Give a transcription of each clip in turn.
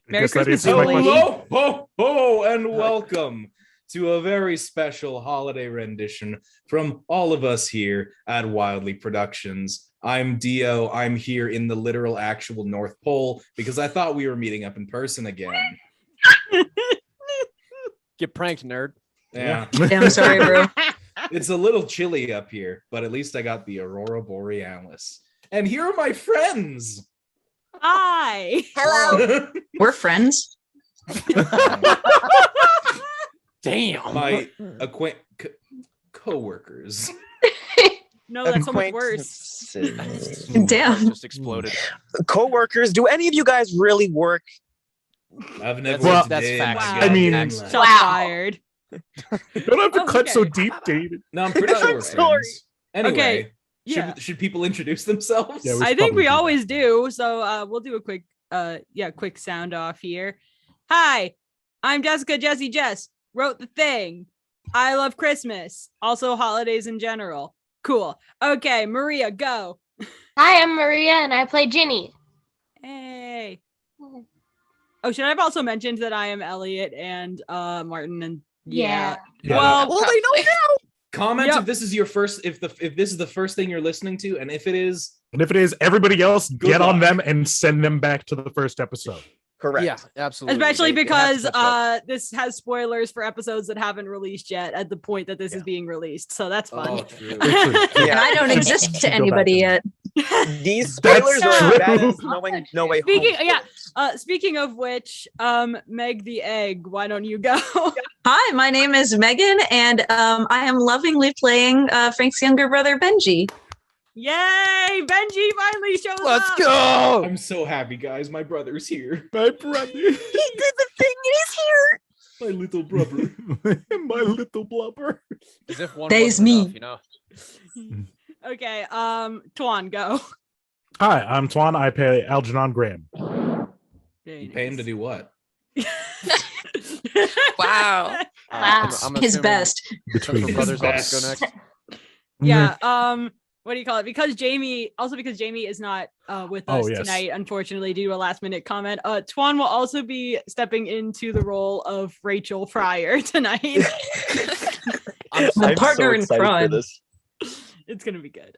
Merry Christmas, Hello, and welcome to a very special holiday rendition from all of us here at Wildly Productions. I'm Dio. I'm here in the literal actual North Pole because I thought we were meeting up in person again. Get pranked, nerd. Yeah. I'm sorry, bro. It's a little chilly up here, but at least I got the Aurora Borealis. And here are my friends. Hi. Hello. We're friends. Damn. My co-workers. No, that's so much worse. Damn. Just exploded. Co-workers, do any of you guys really work? I've never That's fact. Wow. I mean, Shots fired. You don't have to cut Okay. so deep, David. No, I'm pretty sure we're sorry. friends. Anyway, Okay, yeah. should people introduce themselves? Yeah, we I should think probably we do always do. So we'll do a quick quick sound off here. Hi, I'm Jessica Jessie Jess. Wrote the thing. I love Christmas. Also holidays in general. Cool. Okay, Maria, go. Hi, I'm Maria, and I play Ginny. Hey. Oh, should I have also mentioned that I am Elliot and Martin and Yeah. Well, they know now. Comment Yep. if this is your first, if this is the first thing you're listening to, and if it is, And if it is, everybody else, Good get on luck. them and send them back to the first episode. Correct. Yeah, absolutely. especially They have to because catch up. this has spoilers for episodes that haven't released yet at the point that this is being released. So that's fun. oh, true. And I don't exist to anybody yet. These That's spoilers are as bad true. as knowing No Way Home. Speaking of which, Meg the Egg, why don't you go? Hi, my name is Megan, and I am lovingly playing Frank's younger brother, Benji. Yay! Benji finally shows Let's up. go. I'm so happy, guys. My brother's here. My brother. He did the thing. He's here. My little brother. My little blubber. As if one There's wasn't me. enough, you know. Okay, Toan, go. Hi, I'm Toan. I play Algernon Graham. You pay him to do what? Wow. Wow. I'm His assuming best. Central Brothers will just go next. Yeah. What do you call it? Because Jamie is not with us Oh, yes. tonight, unfortunately, due to a last minute comment. Toan will also be stepping into the role of Rachel Fryer tonight. My partner in crime. It's gonna be good.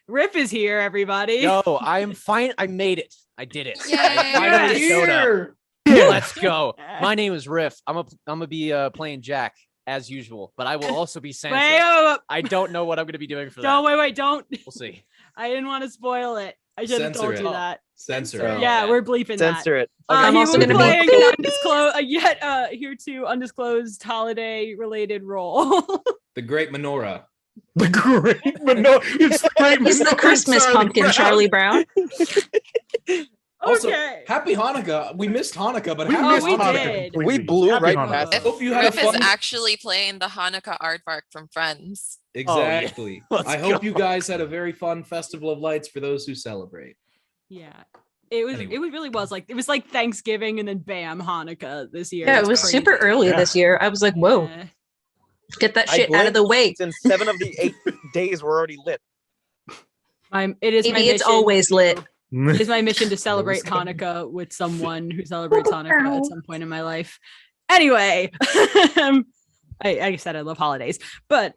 Riff is here, everybody. Yo, I am fine. I made it. I did it. Yay. I finally showed up. Here. Let's go. My name is Riff. I'm gonna be playing Jack as usual, but I will also be Santa. Wait, I don't know what I'm gonna be doing for that. don't wait, don't. We'll see. I didn't want to spoil it. I should have Censor told it. you that. Censor. Oh. it. Yeah, yeah. we're bleeping Censor it. I'm he also will be gonna be- playing an undisclosed, here to undisclosed holiday-related role. The Great Menorah. The great Mano. It's the great He's the Mano- Christmas pumpkin, Charlie Brown. Also, Okay. Happy Hanukkah. We missed Hanukkah, but We Oh, happy missed we Hanukkah did. completely. We blew Happy right Hanukkah. past it. Hope you had a Riff is fun. actually playing the Hanukkah aardvark from Friends. Exactly. Let's I hope go. you guys had a very fun festival of lights for those who celebrate. Yeah. It was. Anyway. It really was like. It was like Thanksgiving and then bam, Hanukkah this year. Yeah, it It's was crazy. super early this year. I was like, whoa, Yeah. get that I shit out of the way. blinked and 7 of the 8 days were already lit. It is my Maybe it's mission always lit. to- It is my mission to celebrate Hanukkah with someone who celebrates Hanukkah at some point in my life. Anyway, I said I love holidays, but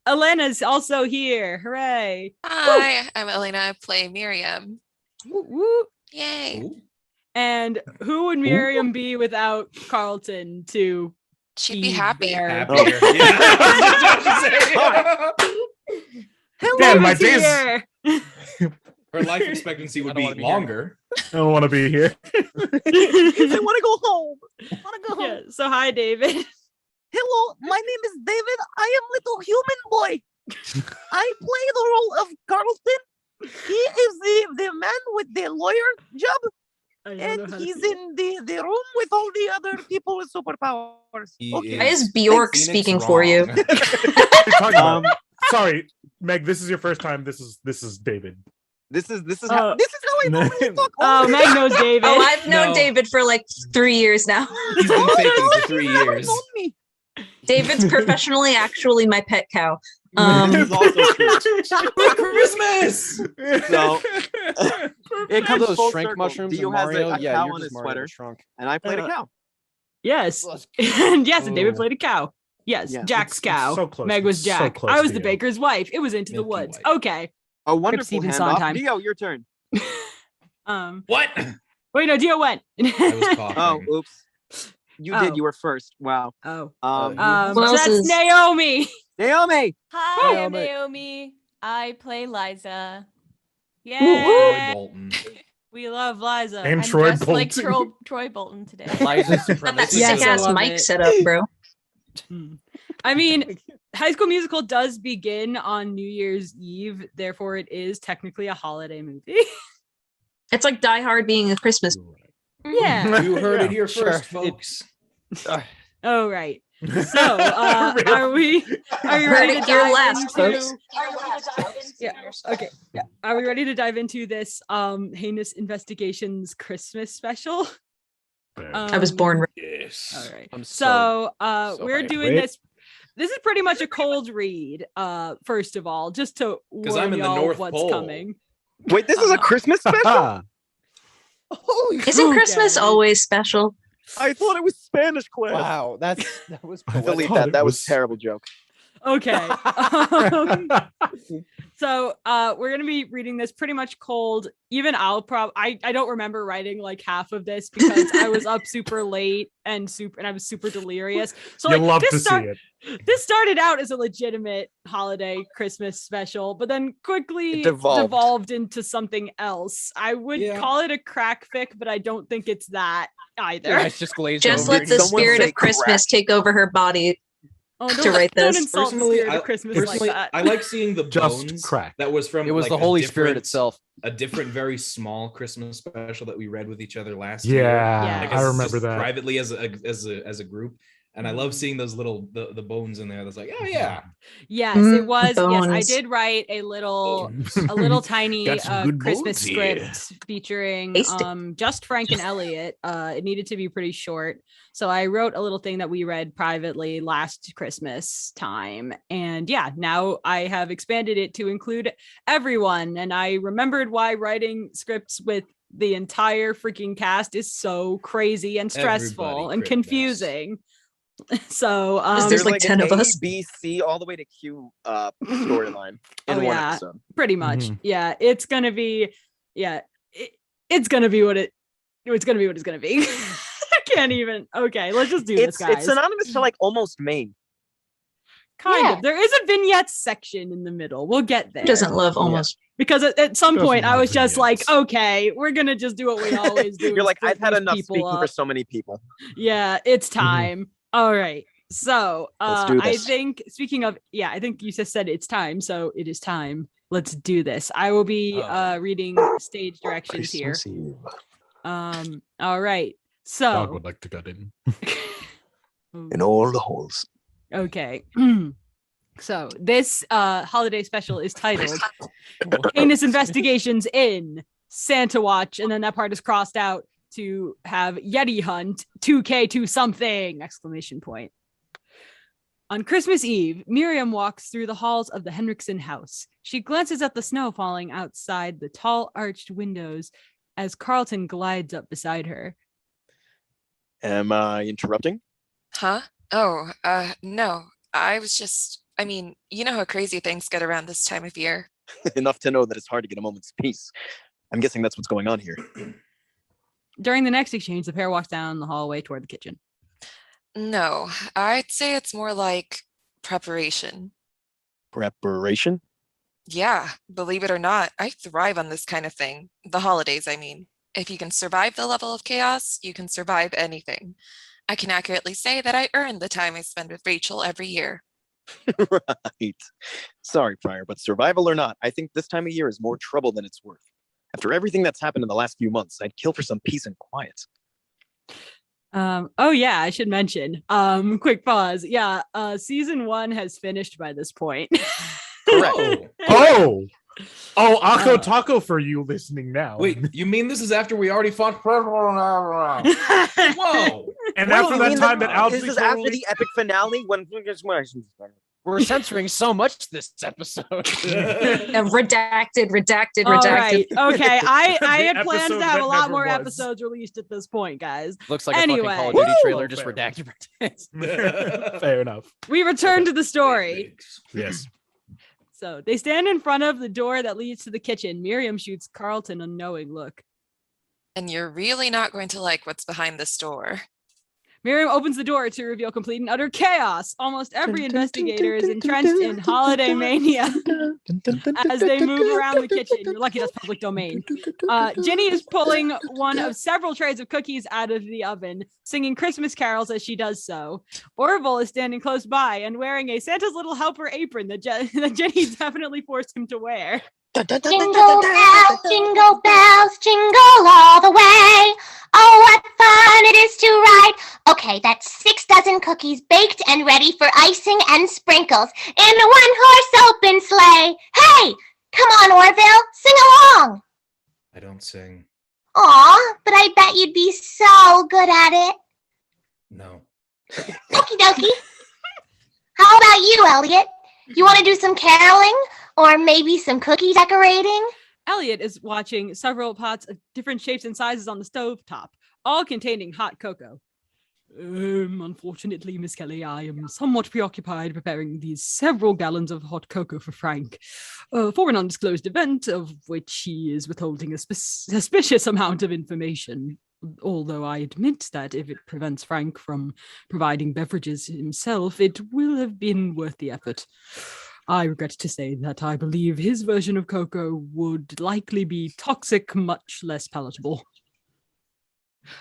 Elena's also here. Hooray! Hi, I'm Elena. I play Miriam. Woo, woo. Yay. Ooh. And who would Miriam be without Carlton to She'd be happy. there? Happier. Yeah. That's what I was about to say. Hello, Damn, my is days- here. Her life expectancy would I don't be wanna be here. longer. I don't want to be here. I want to go home. I want to go home. Yeah, so hi, David. Hello, my name is David. I am little human boy. I play the role of Carlton. He is the man with the lawyer job, I don't know and how to he's say in the room with all the other people with superpowers. He Okay. Why is Bjork Phoenix speaking for you? wrong. What are you talking about? Sorry, Meg. This is your first time. This is David. This is Oh. how I normally talk. Oh, Meg knows David. Oh, I've known No. David for like 3 years now. He's been faking for 3 years. Me. David's professionally actually my pet cow. This is also true. Christmas. So it comes those full shrink circle. mushrooms Dio in has Mario. a Yeah, cow you're on just his Mario sweater, the shrunk. and I played a cow. Yes. And yes, and David Oh. played a cow. Yes, Yeah. Jack's It's cow. so close. Meg was It's so Jack. close, I was the Dio. baker's wife. It was Into the Milky Woods. White. Okay. A wonderful Steven handoff. Sondheim. Dio, your turn. What? Wait, no, Dio went. I was coughing. Oh, oops. You Oh. did. You were first. Wow. Oh. Um, Who So else that's is- Naomi. Naomi. Hi, I'm Naomi. Naomi. I play Liza. Troy Yeah, Bolton. We love Liza. And I'm Troy dressed like Bolton. Troy Bolton today. Liza Got that supremacy. Yes, sick I ass love mic it. set up, bro. I mean, High School Musical does begin on New Year's Eve, therefore it is technically a holiday movie. It's like Die Hard being a Christmas. Yeah. You heard it Yeah, here sure. first, folks. Oh right. So are we Heard ready it to here dive last, into folks. Yeah. Okay. Yeah. Are we ready to dive into this Heinous Investigations Christmas special? I was born. Yes. All right. I'm So so we're hyped. doing Wait. this. This is pretty much a cold read, first of all, just to 'Cause I'm warn in the y'all North what's Pole. coming. Wait, this is a Christmas special? Isn't Christmas Okay. always special? I thought it was Spanish class. Wow, that was Delete thought that. it That was was- terrible joke. Okay. So we're gonna be reading this pretty much cold. Even I don't remember writing like half of this because I was up super late and I was super delirious. So You like love this to see it. this started out as a legitimate holiday Christmas special, but then quickly It devolved. into something else. I would Yeah. call it a crack fic, but I don't think it's that either. Yeah, it's just glazed Just over. let the Someone spirit say of Christmas take over her body. Oh, to write don't this. insult the Personally, spirit of Christmas like that. I like seeing the Just bones. crack. That was from It was like, the a Holy Spirit different- itself. A different, very small Christmas special that we read with each other last year. Yeah, Like, I remember just that. privately as a group. And I love seeing those little the bones in there. That's like, oh yeah. Yes, it was. Yes, I bones. did write a little tiny Got some good Christmas bones here. script featuring Tasty. just Frank and Elliot. It needed to be pretty short, so I wrote a little thing that we read privately last Christmas time, and yeah, now I have expanded it to include everyone. And I remembered why writing scripts with the entire freaking cast is so crazy and stressful Everybody and crit confusing. So There's There's like like 10 an of us. A, B, C, all the way to Q storyline in Oh, one yeah. episode. pretty much Mhm. yeah, it's gonna be it's gonna be what it's gonna be what it's gonna be. I can't even. Okay, let's just do this, guys. It's synonymous to like almost Maine. Kind Yeah. of. There is a vignettes section in the middle. We'll get there. Who doesn't love almost? Because at some Doesn't point I love was just like, vignettes. okay, we're gonna just do what we always do. You're and like, split I've had these enough people speaking for up. so many people. Yeah, it's time. All right. So Let's do I this. think speaking of, yeah, I think you just said it's time. So it is time. Let's do this. I will be reading stage directions here. All right. Dog So would like to get in. In all the holes. okay. So this holiday special is titled Heinous Investigations in Santa Watch, and then that part is crossed out to have Yeti Hunt 2K2 something exclamation point. On Christmas Eve, Miriam walks through the halls of the Henriksen house. She glances at the snow falling outside the tall arched windows as Carlton glides up beside her. Am I interrupting? Huh? Oh, no. I mean, you know how crazy things get around this time of year. Enough to know that it's hard to get a moment's peace. I'm guessing that's what's going on here. During the next exchange, the pair walks down the hallway toward the kitchen. No, I'd say it's more like preparation. Preparation? Yeah, believe it or not, I thrive on this kind of thing. The holidays, I mean. If you can survive the level of chaos, you can survive anything. I can accurately say that I earn the time I spend with Rachel every year. Right. Sorry, Pryor, but survival or not, I think this time of year is more trouble than it's worth. After everything that's happened in the last few months, I'd kill for some peace and quiet. Oh yeah, I should mention. Quick pause. Yeah, season 1 has finished by this point. Correct. Oh. Oh, Akko Taco for you listening now. Wait, you mean this is after we already fought? Whoa. and Wait, after you that mean time that Alex this is after the epic finale when We're censoring so much this episode. Redacted. All right. Okay. I The had plans to episode have a that lot never more was. episodes released at this point, guys. Looks like a Anyway. fucking Call of Duty trailer, Woo! just Fair. redacted. Fair enough. We return to the story. Yes. So they stand in front of the door that leads to the kitchen. Miriam shoots Carlton a knowing look. And you're really not going to like what's behind this door. Miriam opens the door to reveal complete and utter chaos. Almost every investigator is entrenched in holiday mania as they move around the kitchen. You're lucky that's public domain. Ginny is pulling one of several trays of cookies out of the oven, singing Christmas carols as she does so. Orville is standing close by and wearing a Santa's Little Helper apron that Ginny definitely forced him to wear. Jingle bells, jingle all the way. Oh, what fun it is to ride. Okay, that's 6 dozen cookies baked and ready for icing and sprinkles in a one-horse open sleigh. Hey, come on, Orville, sing along. I don't sing. Aw, but I bet you'd be so good at it. No. Okie dokie. How about you, Elliot? You want to do some caroling? Or maybe some cookie decorating? Elliot is watching several pots of different shapes and sizes on the stove top, all containing hot cocoa. Unfortunately, Miss Kelly, I am somewhat preoccupied preparing these several gallons of hot cocoa for Frank, for an undisclosed event of which he is withholding a suspicious amount of information. Although I admit that if it prevents Frank from providing beverages himself, it will have been worth the effort. I regret to say that I believe his version of cocoa would likely be toxic, much less palatable.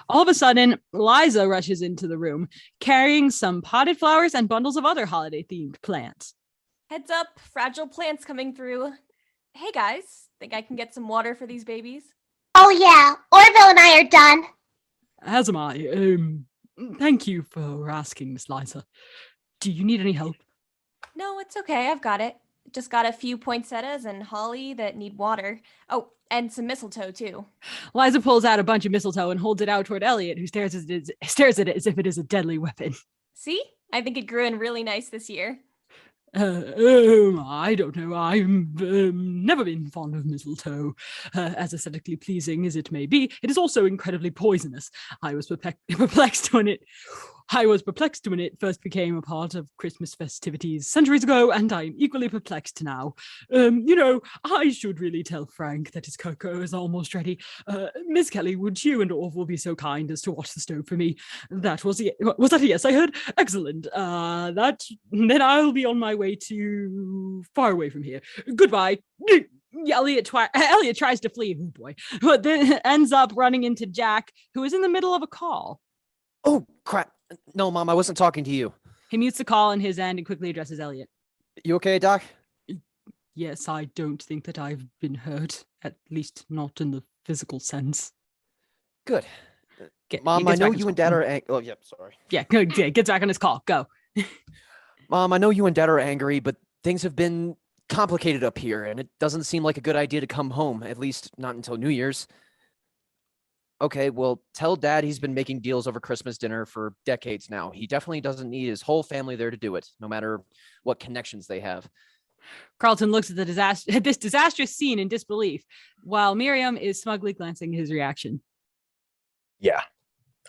All of a sudden, Liza rushes into the room, carrying some potted flowers and bundles of other holiday-themed plants. Heads up, fragile plants coming through. Hey guys, think I can get some water for these babies? Oh yeah, Orville and I are done. As am I. Thank you for asking, Miss Liza. Do you need any help? No, it's okay. I've got it. Just got a few poinsettias and holly that need water. Oh, and some mistletoe too. Liza pulls out a bunch of mistletoe and holds it out toward Elliot, who stares at it as if it is a deadly weapon. See? I think it grew in really nice this year. I don't know. I've never been fond of mistletoe. As aesthetically pleasing as it may be, it is also incredibly poisonous. I was perplexed when it first became a part of Christmas festivities centuries ago, and I'm equally perplexed now. I should really tell Frank that his cocoa is almost ready. Miss Kelly, would you and Orville be so kind as to watch the stove for me? Was that a yes? I heard. Excellent. Then I'll be on my way to far away from here. Goodbye. Elliot tries to flee, oh boy, but then ends up running into Jack, who is in the middle of a call. Oh, crap. No, Mom, I wasn't talking to you. He mutes the call on his end and quickly addresses Elliot. You okay, Doc? Yes, I don't think that I've been hurt, at least not in the physical sense. Good. Mom, I know you and Dad are oh, yeah, sorry. Yeah, gets back on his call. Go. Mom, I know you and Dad are angry, but things have been complicated up here, and it doesn't seem like a good idea to come home, at least not until New Year's. Okay, well, tell Dad he's been making deals over Christmas dinner for decades now. He definitely doesn't need his whole family there to do it, no matter what connections they have. Carlton looks at this disastrous scene in disbelief, while Miriam is smugly glancing his reaction. Yeah,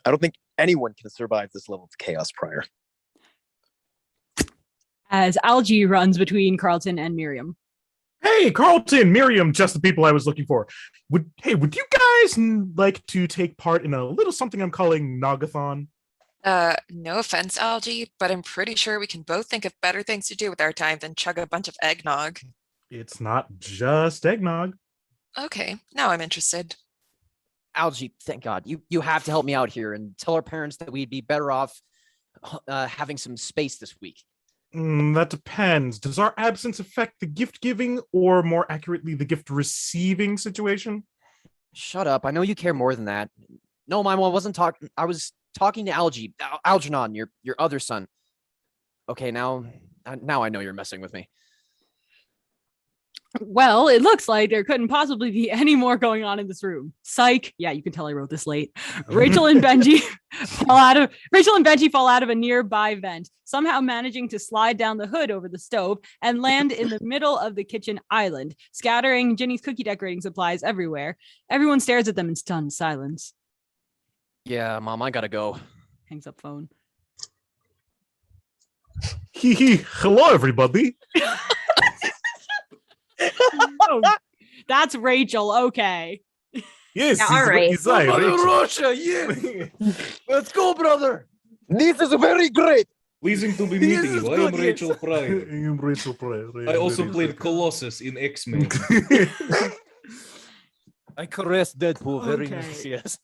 I don't think anyone can survive this level of chaos prior. As Algie runs between Carlton and Miriam. Hey, Carlton, Miriam, just the people I was looking for. Would you guys like to take part in a little something I'm calling Nogathon? No offense, Algie, but I'm pretty sure we can both think of better things to do with our time than chug a bunch of eggnog. It's not just eggnog. Okay, now I'm interested. Algie, thank God. You have to help me out here and tell our parents that we'd be better off having some space this week. That depends. Does our absence affect the gift giving, or more accurately, the gift receiving situation? Shut up. I know you care more than that. No, Mom, I wasn't talking. I was talking to Algie, Algernon, your other son. Okay, now I know you're messing with me. Well, it looks like there couldn't possibly be any more going on in this room. Psych. Yeah, you can tell I wrote this late. Rachel and Benji fall out of a nearby vent, somehow managing to slide down the hood over the stove and land in the middle of the kitchen island, scattering Ginny's cookie decorating supplies everywhere. Everyone stares at them in stunned silence. Yeah, Mom, I gotta go. Hangs up phone. Hello, everybody. Oh, that's Rachel. Okay. Yes, Yeah, all right. he's I, Rachel. Russia, yes. Let's go, brother. This is very great. Pleasing to be Yes, meeting it's you. I good, am yes. Rachel Pryor. I am Rachel Pryor. I also played Colossus in X-Men. I caressed Deadpool very Okay. nice, yes.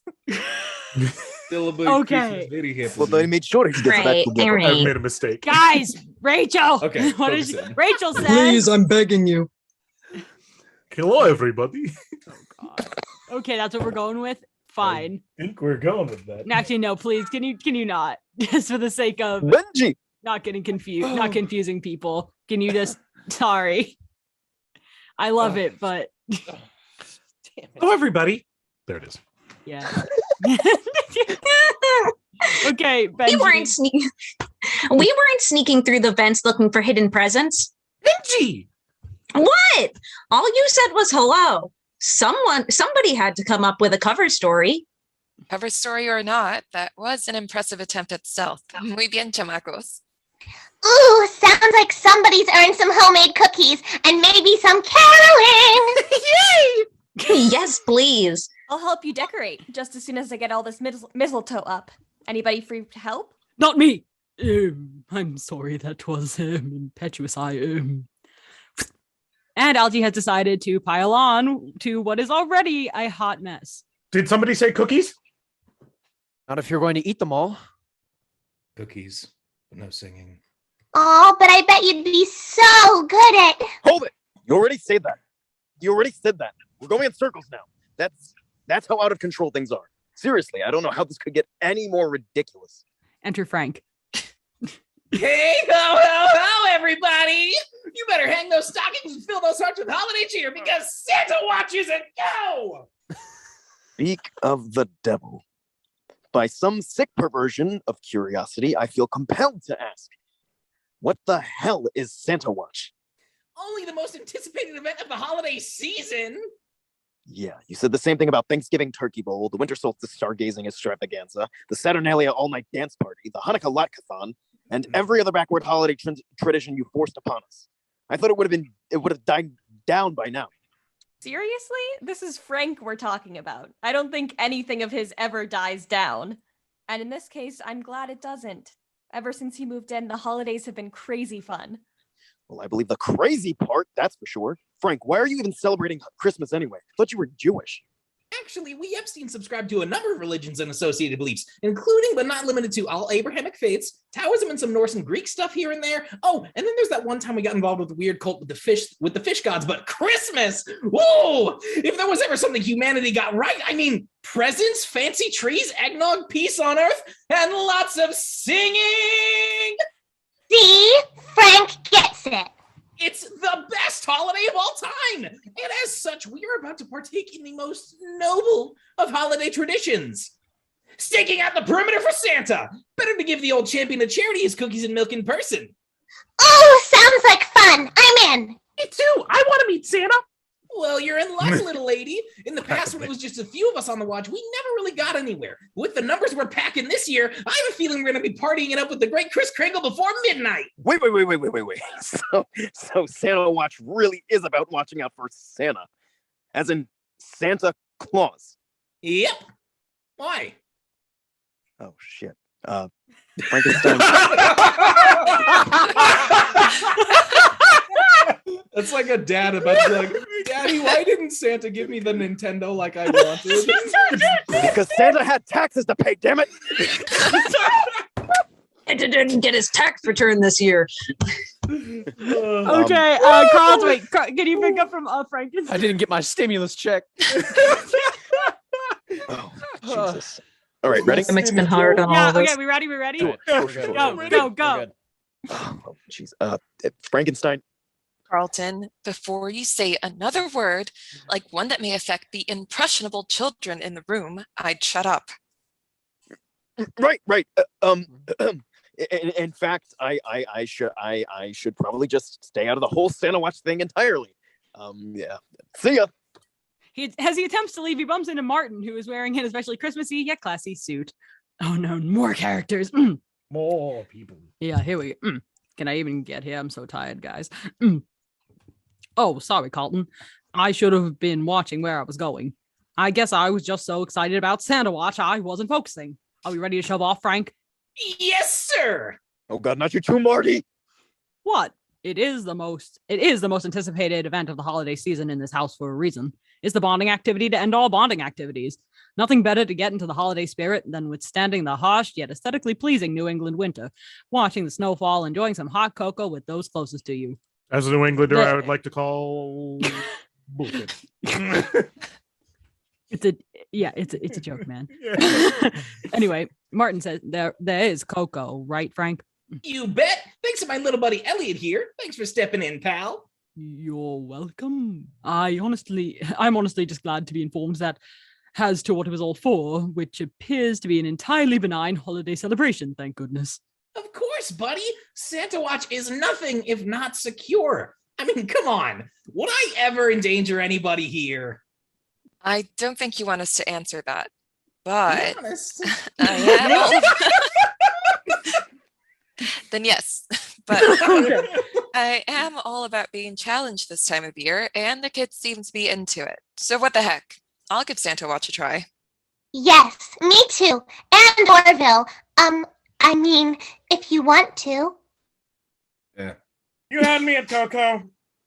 Celebrate Okay. Christmas very happily. Well, I made sure he gets back Right, together. I've made a mistake. Guys, Rachel. Okay, What is focus in. Rachel says? Please, I'm begging you. Hello, everybody. Okay, that's what we're going with. Fine. I think we're going with that. Actually, no, please. Can you not? Just for the sake of Benji! not getting confused, not confusing people. Can you just sorry. I love it, but Damn it. Hello, everybody. There it is. yeah. Okay, Benji. We weren't sneaking through the vents looking for hidden presents. Benji! What? All you said was hello. Somebody had to come up with a cover story. Cover story or not, that was an impressive attempt at stealth. Muy bien, chamacos. Ooh, sounds like somebody's earned some homemade cookies and maybe some caroling. Yes, please. I'll help you decorate just as soon as I get all this mistletoe up. Anybody free to help? Not me. I'm sorry, that was impetuous. And Algie has decided to pile on to what is already a hot mess. Did somebody say cookies? Not if you're going to eat them all. Cookies, but no singing. Oh, but I bet you'd be so good at. Hold it! You already said that. We're going in circles now. That's how out of control things are. Seriously, I don't know how this could get any more ridiculous. Enter Frank. Hey, ho, everybody! You better hang those stockings and fill those hearts with holiday cheer because Santa watches and go! Speak of the devil. By some sick perversion of curiosity, I feel compelled to ask, what the hell is Santa Watch? Only the most anticipated event of the holiday season! Yeah, you said the same thing about Thanksgiving Turkey Bowl, the Winter Solstice Stargazing Extravaganza, the Saturnalia All-Night Dance Party, the Hanukkah Latkathon, and every other backward holiday tradition you forced upon us. I thought it would have died down by now. Seriously? This is Frank we're talking about. I don't think anything of his ever dies down. And in this case, I'm glad it doesn't. Ever since he moved in, the holidays have been crazy fun. Well, I believe the crazy part, that's for sure. Frank, why are you even celebrating Christmas anyway? I thought you were Jewish. Actually, we Epstein subscribe to a number of religions and associated beliefs, including but not limited to all Abrahamic faiths, Taoism, and some Norse and Greek stuff here and there. Oh, and then there's that one time we got involved with a weird cult with the fish gods. But Christmas, whoa! If there was ever something humanity got right, I mean, presents, fancy trees, eggnog, peace on earth, and lots of singing. See? Frank gets it. It's the best holiday of all time. And as such, we are about to partake in the most noble of holiday traditions. Staking out the perimeter for Santa. Better to give the old champion of charity his cookies and milk in person. Ooh, sounds like fun. I'm in. Me too. I want to meet Santa. Well, you're in luck, little lady. In the past, when it was just a few of us on the watch, we never really got anywhere. With the numbers we're packing this year, I have a feeling we're going to be partying it up with the great Kris Kringle before midnight. Wait. So Santa Watch really is about watching out for Santa. As in Santa Claus. Yep. Why? Oh, shit. Frankenstein. That's like a dad about to be like, Daddy, why didn't Santa give me the Nintendo like I wanted? Because Santa had taxes to pay, damn it! Santa didn't get his tax return this year. Okay, Carl, wait, can you pick up from Frankenstein? I didn't get my stimulus check. Oh, Jesus. All right, ready? It's been hard on all Yeah, of us. okay, we ready? Sure. Go. Oh, jeez. Frankenstein. Carlton, before you say another word, like one that may affect the impressionable children in the room, I'd shut up. Right. In fact, I should probably just stay out of the whole Santa Watch thing entirely. Yeah. See ya. As he attempts to leave, he bumps into Martin, who is wearing an especially Christmassy yet classy suit. Oh no, more characters. More people. Yeah, here we go. Can I even get here? I'm so tired, guys. Oh, sorry, Carlton. I should have been watching where I was going. I guess I was just so excited about Santa Watch, I wasn't focusing. Are we ready to shove off, Frank? Yes, sir. Oh God, not you too, Marty. What? It is the most anticipated event of the holiday season in this house for a reason. It's the bonding activity to end all bonding activities. Nothing better to get into the holiday spirit than withstanding the harsh yet aesthetically pleasing New England winter, watching the snow fall, enjoying some hot cocoa with those closest to you. As a New Englander, I would like to call bullshit. It's a joke, man. Anyway, Martin says there is cocoa, right, Frank? You bet. Thanks to my little buddy Elliot here. Thanks for stepping in, pal. You're welcome. I'm honestly just glad to be informed that as to what it was all for, which appears to be an entirely benign holiday celebration, thank goodness. Of course, buddy. Santa Watch is nothing if not secure. I mean, come on. Would I ever endanger anybody here? I don't think you want us to answer that, but Be honest. Then yes, but I am all about being challenged this time of year, and the kids seem to be into it. So what the heck? I'll give Santa Watch a try. Yes, me too. And Orville. I mean, if you want to. Yeah. You had me at Coco.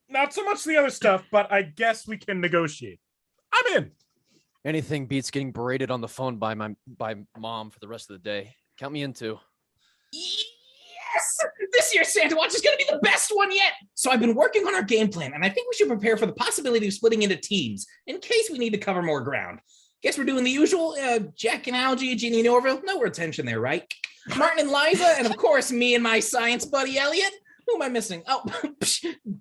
Not so much the other stuff, but I guess we can negotiate. I'm in. Anything beats getting berated on the phone by mom for the rest of the day. Count me in too. Yes! This year's Santa Watch is going to be the best one yet! So I've been working on our game plan, and I think we should prepare for the possibility of splitting into teams in case we need to cover more ground. Guess we're doing the usual, Jack and Algie, Jeannie and Orville. No retention there, right? Martin and Liza, and of course me and my science buddy Elliot. Who am I missing? Oh,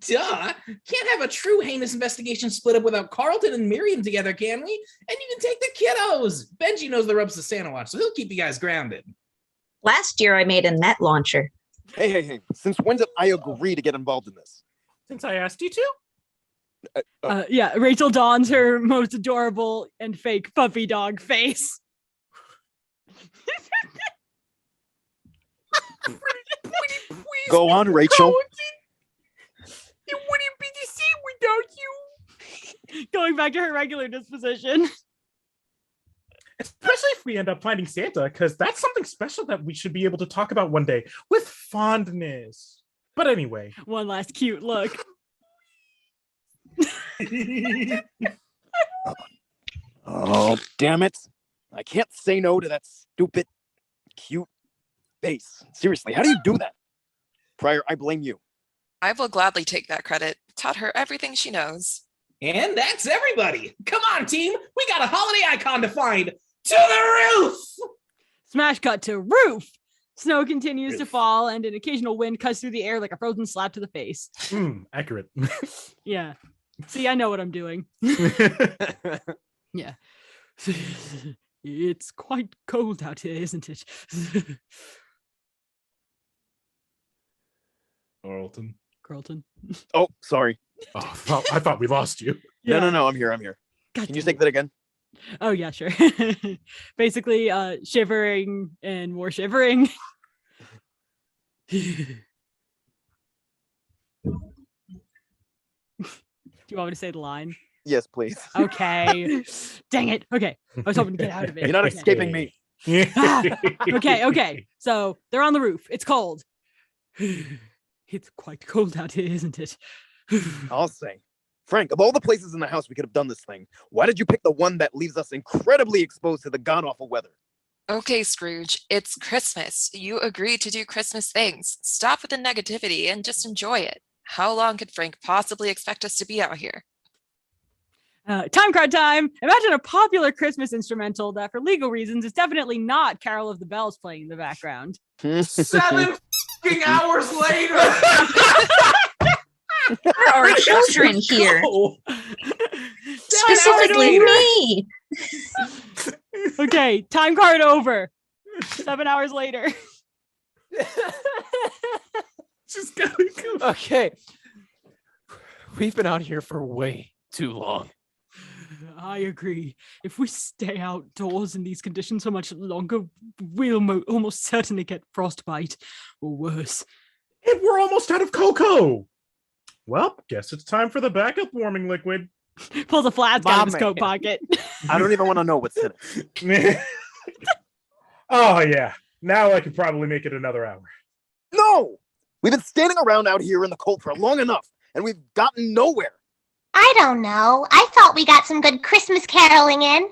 duh. Can't have a true heinous investigation split up without Carlton and Miriam together, can we? And you can take the kiddos. Benji knows the ropes to Santa Watch, so he'll keep you guys grounded. Last year I made a net launcher. Hey. Since when did I agree to get involved in this? Since I asked you to? Yeah, Rachel dons her most adorable and fake puppy dog face. Go on, Rachel. It wouldn't be the same without you. Going back to her regular disposition. Especially if we end up finding Santa, because that's something special that we should be able to talk about one day with fondness. But anyway. One last cute look. Oh, damn it. I can't say no to that stupid, cute face. Seriously, how do you do that? Pryor, I blame you. I will gladly take that credit. Taught her everything she knows. And that's everybody. Come on, team. We got a holiday icon to find. To the roof! Smash cut to roof. Snow continues to fall, and an occasional wind cuts through the air like a frozen slap to the face. Accurate. Yeah. See, I know what I'm doing. Yeah. It's quite cold out here, isn't it? Carlton. Oh, sorry. Oh, I thought we lost you. Yeah. No, I'm here. Can you take that again? Oh, yeah, sure. Basically, shivering and more shivering. Do you want me to say the line? Yes, please. Okay. Dang it. Okay. I was hoping to get out of it. You're not escaping me. Okay. So they're on the roof. It's cold. It's quite cold out here, isn't it? I'll say. Frank, of all the places in the house we could have done this thing, why did you pick the one that leaves us incredibly exposed to the god-awful weather? Okay, Scrooge, it's Christmas. You agreed to do Christmas things. Stop with the negativity and just enjoy it. How long could Frank possibly expect us to be out here? Time card time! Imagine a popular Christmas instrumental that, for legal reasons, is definitely not Carol of the Bells playing in the background. 7 hours later! There are children here. Go. Specifically me. Okay, time card over. 7 hours later. Just gotta go. Okay. We've been out here for way too long. I agree. If we stay outdoors in these conditions so much longer, we'll almost certainly get frostbite or worse. And we're almost out of cocoa. Well, guess it's time for the backup warming liquid. Pulls a flask out of his coat man. pocket. I don't even want to know what's in it. Oh, yeah. Now I could probably make it another hour. No! We've been standing around out here in the cold for long enough, and we've gotten nowhere. I don't know. I thought we got some good Christmas caroling in.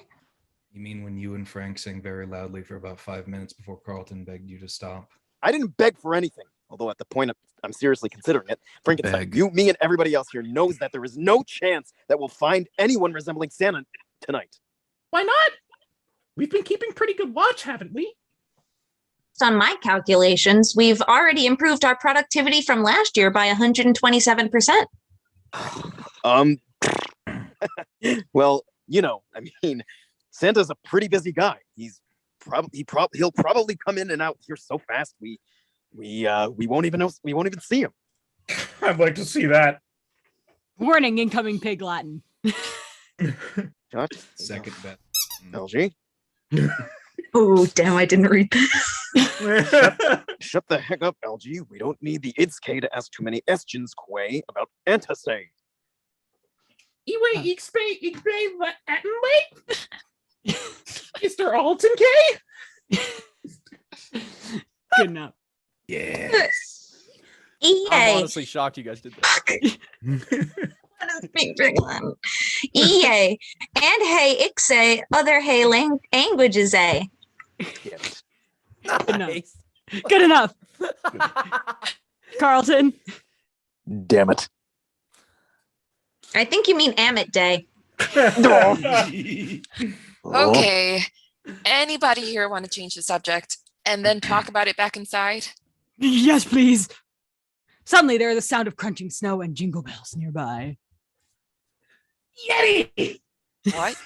You mean when you and Frank sang very loudly for about 5 minutes before Carlton begged you to stop? I didn't beg for anything, although at the point I'm seriously considering it. Frankenstein, Beg. you, me, and everybody else here knows that there is no chance that we'll find anyone resembling Santa tonight. Why not? We've been keeping pretty good watch, haven't we? So on my calculations, we've already improved our productivity from last year by 127%. Well, I mean, Santa's a pretty busy guy. He'll probably come in and out here so fast we won't even see him. I'd like to see that. Warning, incoming pig Latin. Josh, Second bet. LG, Oh, damn, I didn't read that. shut the heck up, LG. We don't need the IDSK to ask too many questions, Quay, about antisay. Mr. Alton K? Good enough. Yes. I'm EA. honestly shocked you guys did that. What is big big one? EA. And hey, Ixe, other hey languages a. Good enough. Good enough. Carlton. Damn it. I think you mean Amit Day. Okay. Anybody here want to change the subject and then talk about it back inside? Yes, please. Suddenly there is the sound of crunching snow and jingle bells nearby. Yeti! What?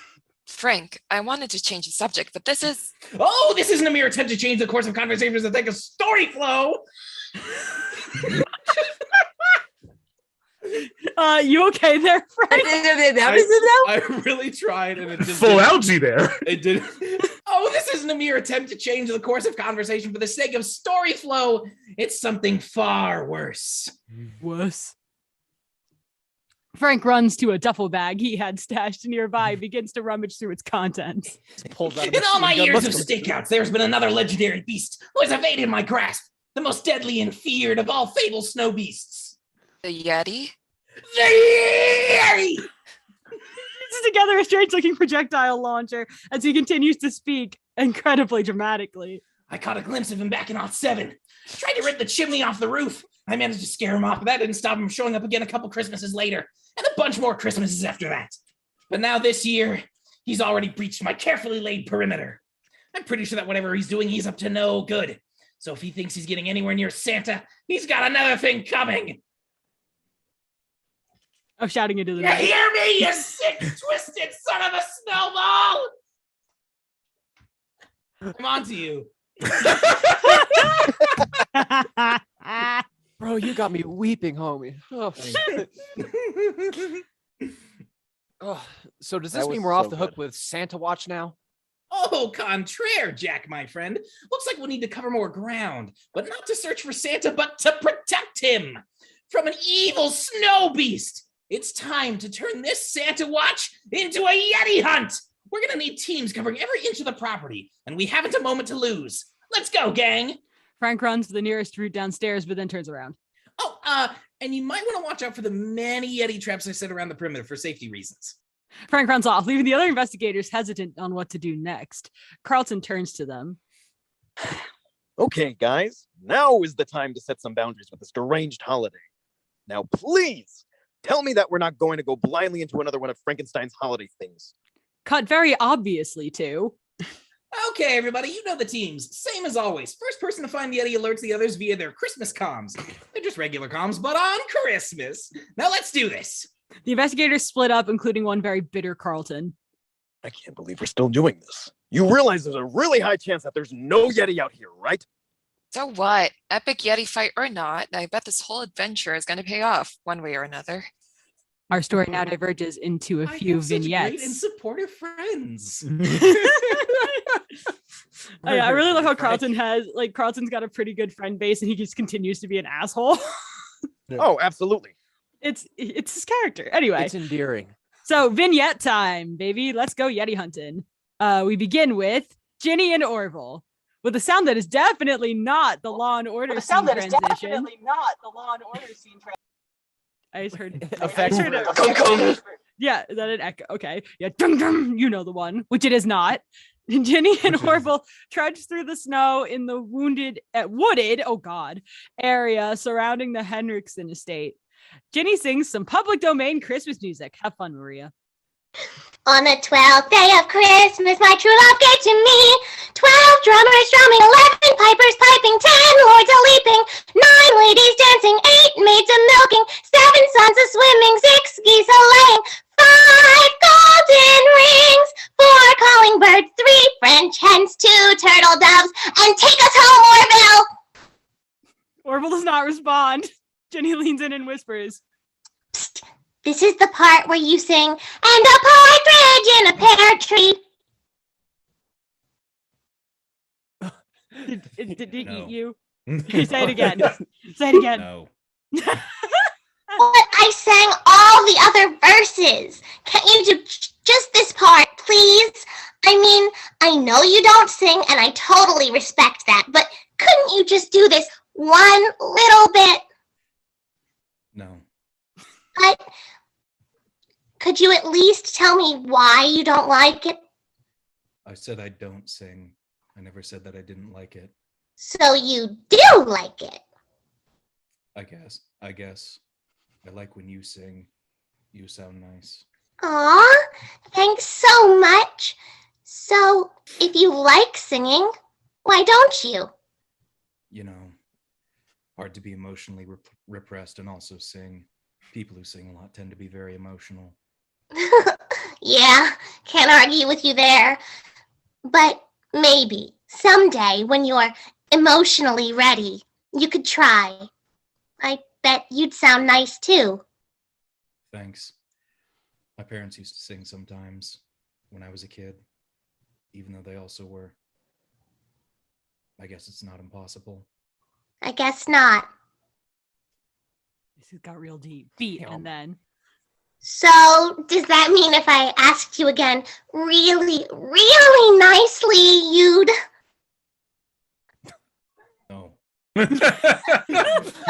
Frank, I wanted to change the subject, but this is... Oh, this isn't a mere attempt to change the course of conversations to think of story flow. You okay there, Frank? I really tried and it just Full didn't- algae there. It did. Oh, this isn't a mere attempt to change the course of conversation for the sake of story flow. It's something far worse. Worse. Frank runs to a duffel bag he had stashed nearby, begins to rummage through its contents. Pulls out a In all my machine gun. years of Look- stakeouts, there's been another legendary beast who has evaded my grasp, the most deadly and feared of all fabled snow beasts. The Yeti? The Yeti! Pieces together a strange-looking projectile launcher as he continues to speak incredibly dramatically. I caught a glimpse of him back in 07. Tried to rip the chimney off the roof. I managed to scare him off, but that didn't stop him showing up again a couple Christmases later, and a bunch more Christmases after that. But now this year, he's already breached my carefully laid perimeter. I'm pretty sure that whatever he's doing, he's up to no good. So if he thinks he's getting anywhere near Santa, he's got another thing coming. I'm shouting into the You night. hear me, you sick, twisted son of a snowball? I'm on to you. Bro, you got me weeping, homie. Oh, oh, so does this That mean was we're off so the hook good. with Santa Watch now? Oh, contraire, Jack, my friend. Looks like we'll need to cover more ground, but not to search for Santa, but to protect him from an evil snow beast. It's time to turn this Santa Watch into a Yeti hunt. We're gonna need teams covering every inch of the property, and we haven't a moment to lose. Let's go, gang. Frank runs to the nearest route downstairs, but then turns around. Oh, and you might want to watch out for the many Yeti traps I set around the perimeter for safety reasons. Frank runs off, leaving the other investigators hesitant on what to do next. Carlton turns to them. Okay, guys, now is the time to set some boundaries with this deranged holiday. Now, please tell me that we're not going to go blindly into another one of Frankenstein's holiday things. Cut very obviously to. Okay, everybody, you know the teams. Same as always. First person to find the Yeti alerts the others via their Christmas comms. Just regular comms, but on Christmas. Now let's do this. The investigators split up, including one very bitter Carlton. I can't believe we're still doing this. You realize there's a really high chance that there's no Yeti out here, right? So what? Epic Yeti fight or not, I bet this whole adventure is going to pay off one way or another. Our story now diverges into a few have such vignettes. great and supportive friends. I really love how Carlton's got a pretty good friend base, and he just continues to be an asshole. Oh, absolutely. It's his character. Anyway, It's endearing. so vignette time, baby. Let's go Yeti hunting. We begin with Ginny and Orville, with a sound that is definitely not the Law and Order scene transition. I just heard Effect. Yeah, is that an echo? Okay. Yeah, dum, dum, you know the one, which it is not. Ginny and Orville trudge through the snow in the wooded area surrounding the Henriksen estate. Ginny sings some public domain Christmas music. Have fun, Maria. On the 12th day of Christmas, my true love gave to me 12 drummers drumming, 11 pipers piping, 10 lords a-leaping, 9 ladies dancing, 8 maids a-milking, 7 sons a-swimming, 6 geese a-laying, 5 golden rings, 4 calling birds, 3 French hens, 2 turtle doves, and take us home, Orville! Orville does not respond. Ginny leans in and whispers. Psst. This is the part where you sing, and a partridge in a pear tree. Did it No. eat you? Say it again. Say it again. No. But I sang all the other verses. Can't you do just this part, please? I mean, I know you don't sing, and I totally respect that, but couldn't you just do this one little bit? No. But could you at least tell me why you don't like it? I said I don't sing. I never said that I didn't like it. So you do like it. I guess. I like when you sing. You sound nice. Aw, thanks so much. So, if you like singing, why don't you? You know, hard to be emotionally repressed and also sing. People who sing a lot tend to be very emotional. Yeah, can't argue with you there. But maybe someday when you're emotionally ready, you could try. I bet you'd sound nice too. Thanks. My parents used to sing sometimes when I was a kid, even though they also were. I guess it's not impossible. I guess not. This has got real deep. Beat and then. So, does that mean if I asked you again really, really nicely, you'd... No.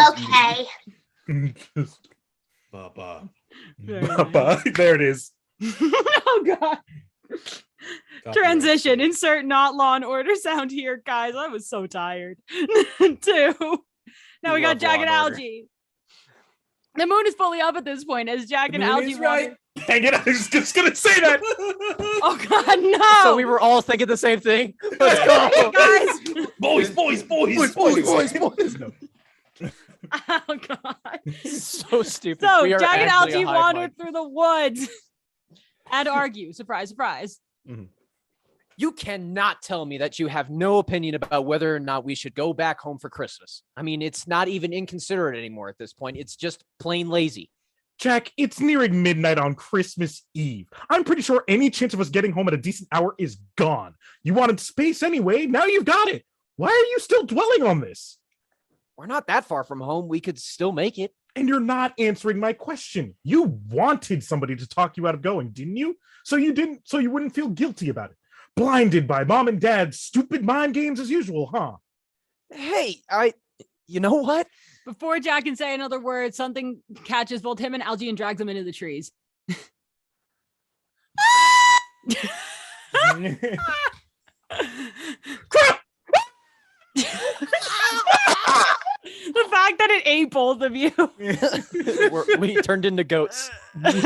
Okay. Papa. Papa. There it is. Oh, God. Transition. Insert not Law and Order sound here, guys. I was so tired. Too. Now we got Jack and Algae. The moon is fully up at this point as Jack and Algae right. Dang it, I was just gonna say that. Oh God, no! So we were all thinking the same thing. Let's go, guys. Boys. No. Oh God. So stupid. So We are Jack and actually Algae a hive wandered mind. through the woods and argue. Surprise, surprise. You cannot tell me that you have no opinion about whether or not we should go back home for Christmas. I mean, it's not even inconsiderate anymore at this point. It's just plain lazy. Jack, it's nearing midnight on Christmas Eve. I'm pretty sure any chance of us getting home at a decent hour is gone. You wanted space anyway, now you've got it. Why are you still dwelling on this? We're not that far from home. We could still make it. And you're not answering my question. You wanted somebody to talk you out of going, didn't you? So you wouldn't feel guilty about it. Blinded by mom and dad's stupid mind games as usual, huh? Hey, you know what? Before Jack can say another word, something catches both him and Algae and drags them into the trees. Crap! The fact that it ate both of you. We turned into goats. Anyway.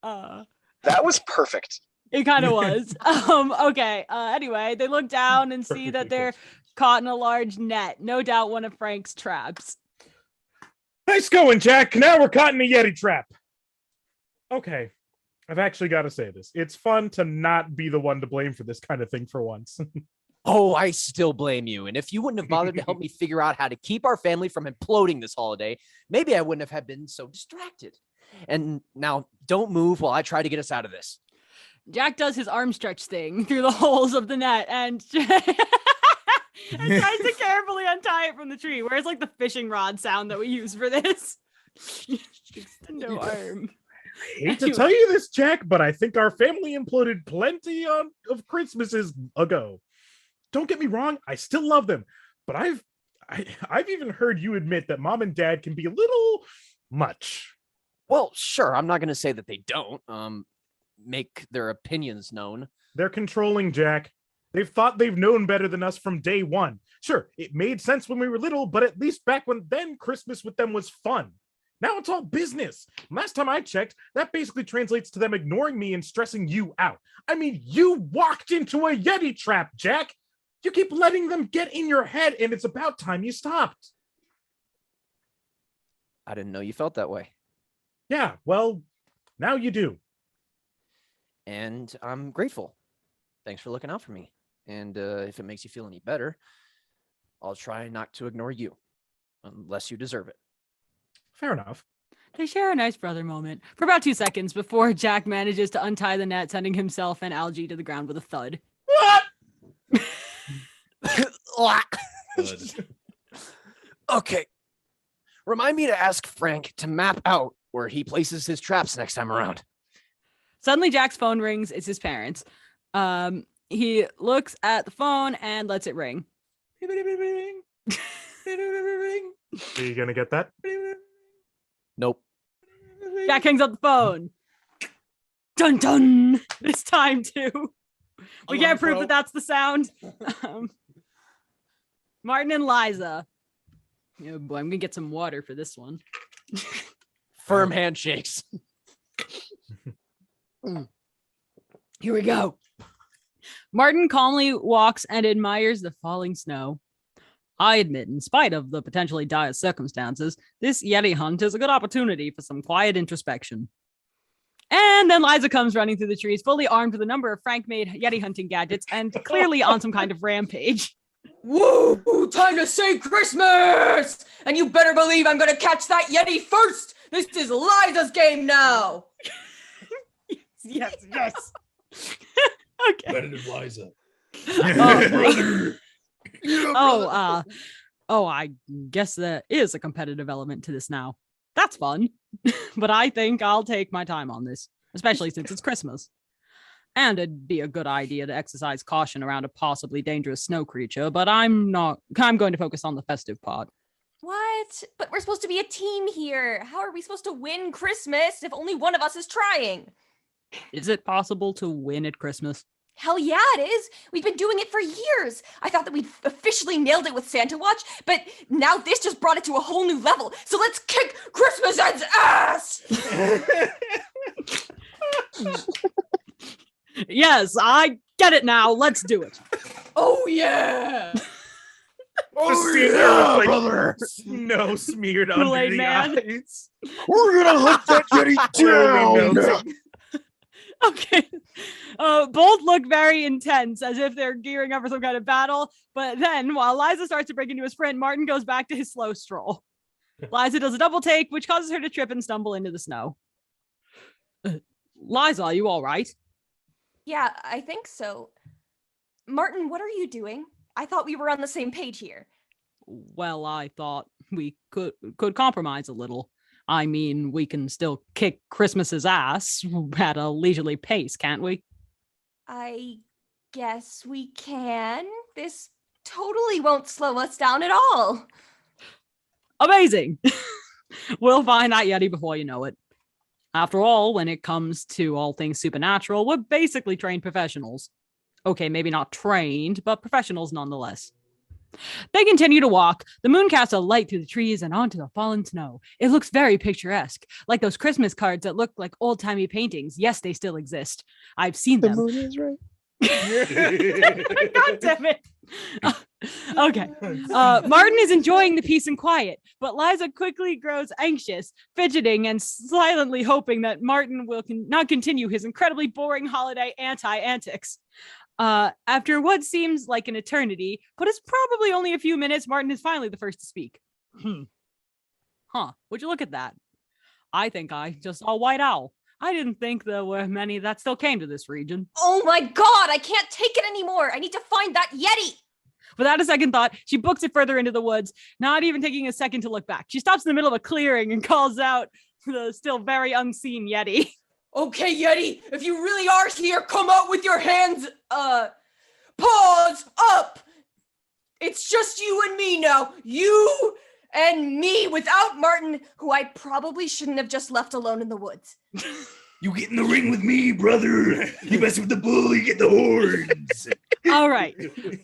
That was perfect. It kind of was. Okay. Anyway, they look down and see that their caught in a large net. No doubt one of Frank's traps. Nice going, Jack. Now we're caught in a Yeti trap. Okay, I've actually got to say this. It's fun to not be the one to blame for this kind of thing for once. Oh, I still blame you. And if you wouldn't have bothered to help me figure out how to keep our family from imploding this holiday, maybe I wouldn't have been so distracted. And now don't move while I try to get us out of this. Jack does his arm stretch thing through the holes of the net and and tries to carefully untie it from the tree. Where's like the fishing rod sound that we use for this? Extend no arm. I hate to tell you this, Jack, but I think our family imploded plenty of Christmases ago. Don't get me wrong, I still love them, but I've even heard you admit that mom and dad can be a little much. Well, sure, I'm not going to say that they don't make their opinions known. They're controlling, Jack. They've thought they've known better than us from day one. Sure, it made sense when we were little, but at least back then Christmas with them was fun. Now it's all business. Last time I checked, that basically translates to them ignoring me and stressing you out. I mean, you walked into a Yeti trap, Jack. You keep letting them get in your head, and it's about time you stopped. I didn't know you felt that way. Yeah, well, now you do. And I'm grateful. Thanks for looking out for me. And if it makes you feel any better, I'll try not to ignore you, unless you deserve it. Fair enough. They share a nice brother moment for about 2 seconds before Jack manages to untie the net, sending himself and Algie to the ground with a thud. Okay. Remind me to ask Frank to map out where he places his traps next time around. Suddenly, Jack's phone rings. It's his parents. He looks at the phone and lets it ring. Are you gonna get that? Nope. Jack hangs up the phone. Dun dun. This time too. We can't prove that that's the sound. Martin and Liza. Oh boy, I'm gonna get some water for this one. Firm handshakes. Here we go. Martin calmly walks and admires the falling snow. I admit, in spite of the potentially dire circumstances, this Yeti hunt is a good opportunity for some quiet introspection. And then Liza comes running through the trees, fully armed with a number of Frank-made Yeti hunting gadgets and clearly on some kind of rampage. Woo! Time to say Christmas! And you better believe I'm gonna catch that Yeti first! This is Liza's game now! Yes. Okay. Better than Liza. I guess there is a competitive element to this now. That's fun. But I think I'll take my time on this, especially since it's Christmas. And it'd be a good idea to exercise caution around a possibly dangerous snow creature, but I'm going to focus on the festive part. What? But we're supposed to be a team here. How are we supposed to win Christmas if only one of us is trying? Is it possible to win at Christmas? Hell yeah, it is. We've been doing it for years. I thought that we'd officially nailed it with Santa Watch, but now this just brought it to a whole new level. So let's kick Christmas Ed's ass! Yes, I get it now. Let's do it. Oh yeah! Brother! Snow smeared under Kool-Aid the Man. eyes. We're gonna hunt that Yeti down! Okay. Both look very intense, as if they're gearing up for some kind of battle. But then, while Liza starts to break into a sprint, Martin goes back to his slow stroll. Liza does a double take, which causes her to trip and stumble into the snow. Liza, are you all right? Yeah, I think so. Martin, what are you doing? I thought we were on the same page here. Well, I thought we could compromise a little. I mean, we can still kick Christmas's ass at a leisurely pace, can't we? I guess we can. This totally won't slow us down at all. Amazing. We'll find that Yeti before you know it. After all, when it comes to all things supernatural, we're basically trained professionals. Okay, maybe not trained, but professionals nonetheless. They continue to walk. The moon casts a light through the trees and onto the fallen snow. It looks very picturesque, like those Christmas cards that look like old-timey paintings. Yes, they still exist. I've seen them. The moon is right. God damn it. Okay. Martin is enjoying the peace and quiet, but Liza quickly grows anxious, fidgeting and silently hoping that Martin will not continue his incredibly boring holiday anti-antics. After what seems like an eternity, but it's probably only a few minutes, Martin is finally the first to speak. Huh, would you look at that? I think I just saw a white owl. I didn't think there were many that still came to this region. Oh my god, I can't take it anymore. I need to find that Yeti. Without a second thought, she books it further into the woods, not even taking a second to look back. She stops in the middle of a clearing and calls out the still very unseen Yeti. Okay, Yeti, if you really are here, come out with your hands, paws up. It's just you and me now. You and me without Martin, who I probably shouldn't have just left alone in the woods. You get in the ring with me, brother. You mess with the bull, you get the horns. All right.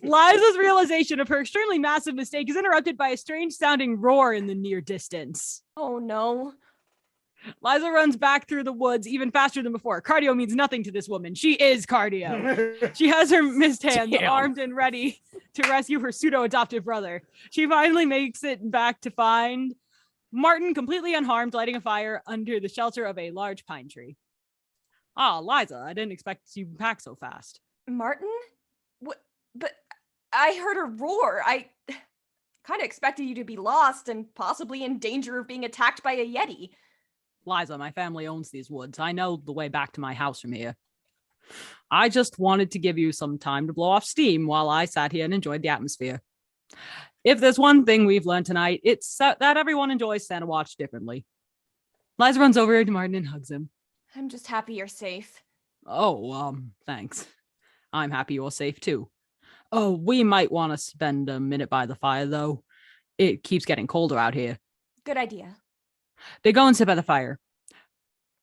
Liza's realization of her extremely massive mistake is interrupted by a strange sounding roar in the near distance. Oh no. Liza runs back through the woods even faster than before. Cardio means nothing to this woman. She is cardio. She has her missed hands armed and ready to rescue her pseudo-adoptive brother. She finally makes it back to find Martin completely unharmed, lighting a fire under the shelter of a large pine tree. Ah, Liza, I didn't expect you to pack so fast. Martin? What? But I heard a roar. I kind of expected you to be lost and possibly in danger of being attacked by a Yeti. Liza, my family owns these woods. I know the way back to my house from here. I just wanted to give you some time to blow off steam while I sat here and enjoyed the atmosphere. If there's one thing we've learned tonight, it's that everyone enjoys Santa Watch differently. Liza runs over to Martin and hugs him. I'm just happy you're safe. Oh, thanks. I'm happy you're safe too. Oh, we might want to spend a minute by the fire, though. It keeps getting colder out here. Good idea. They go and sit by the fire.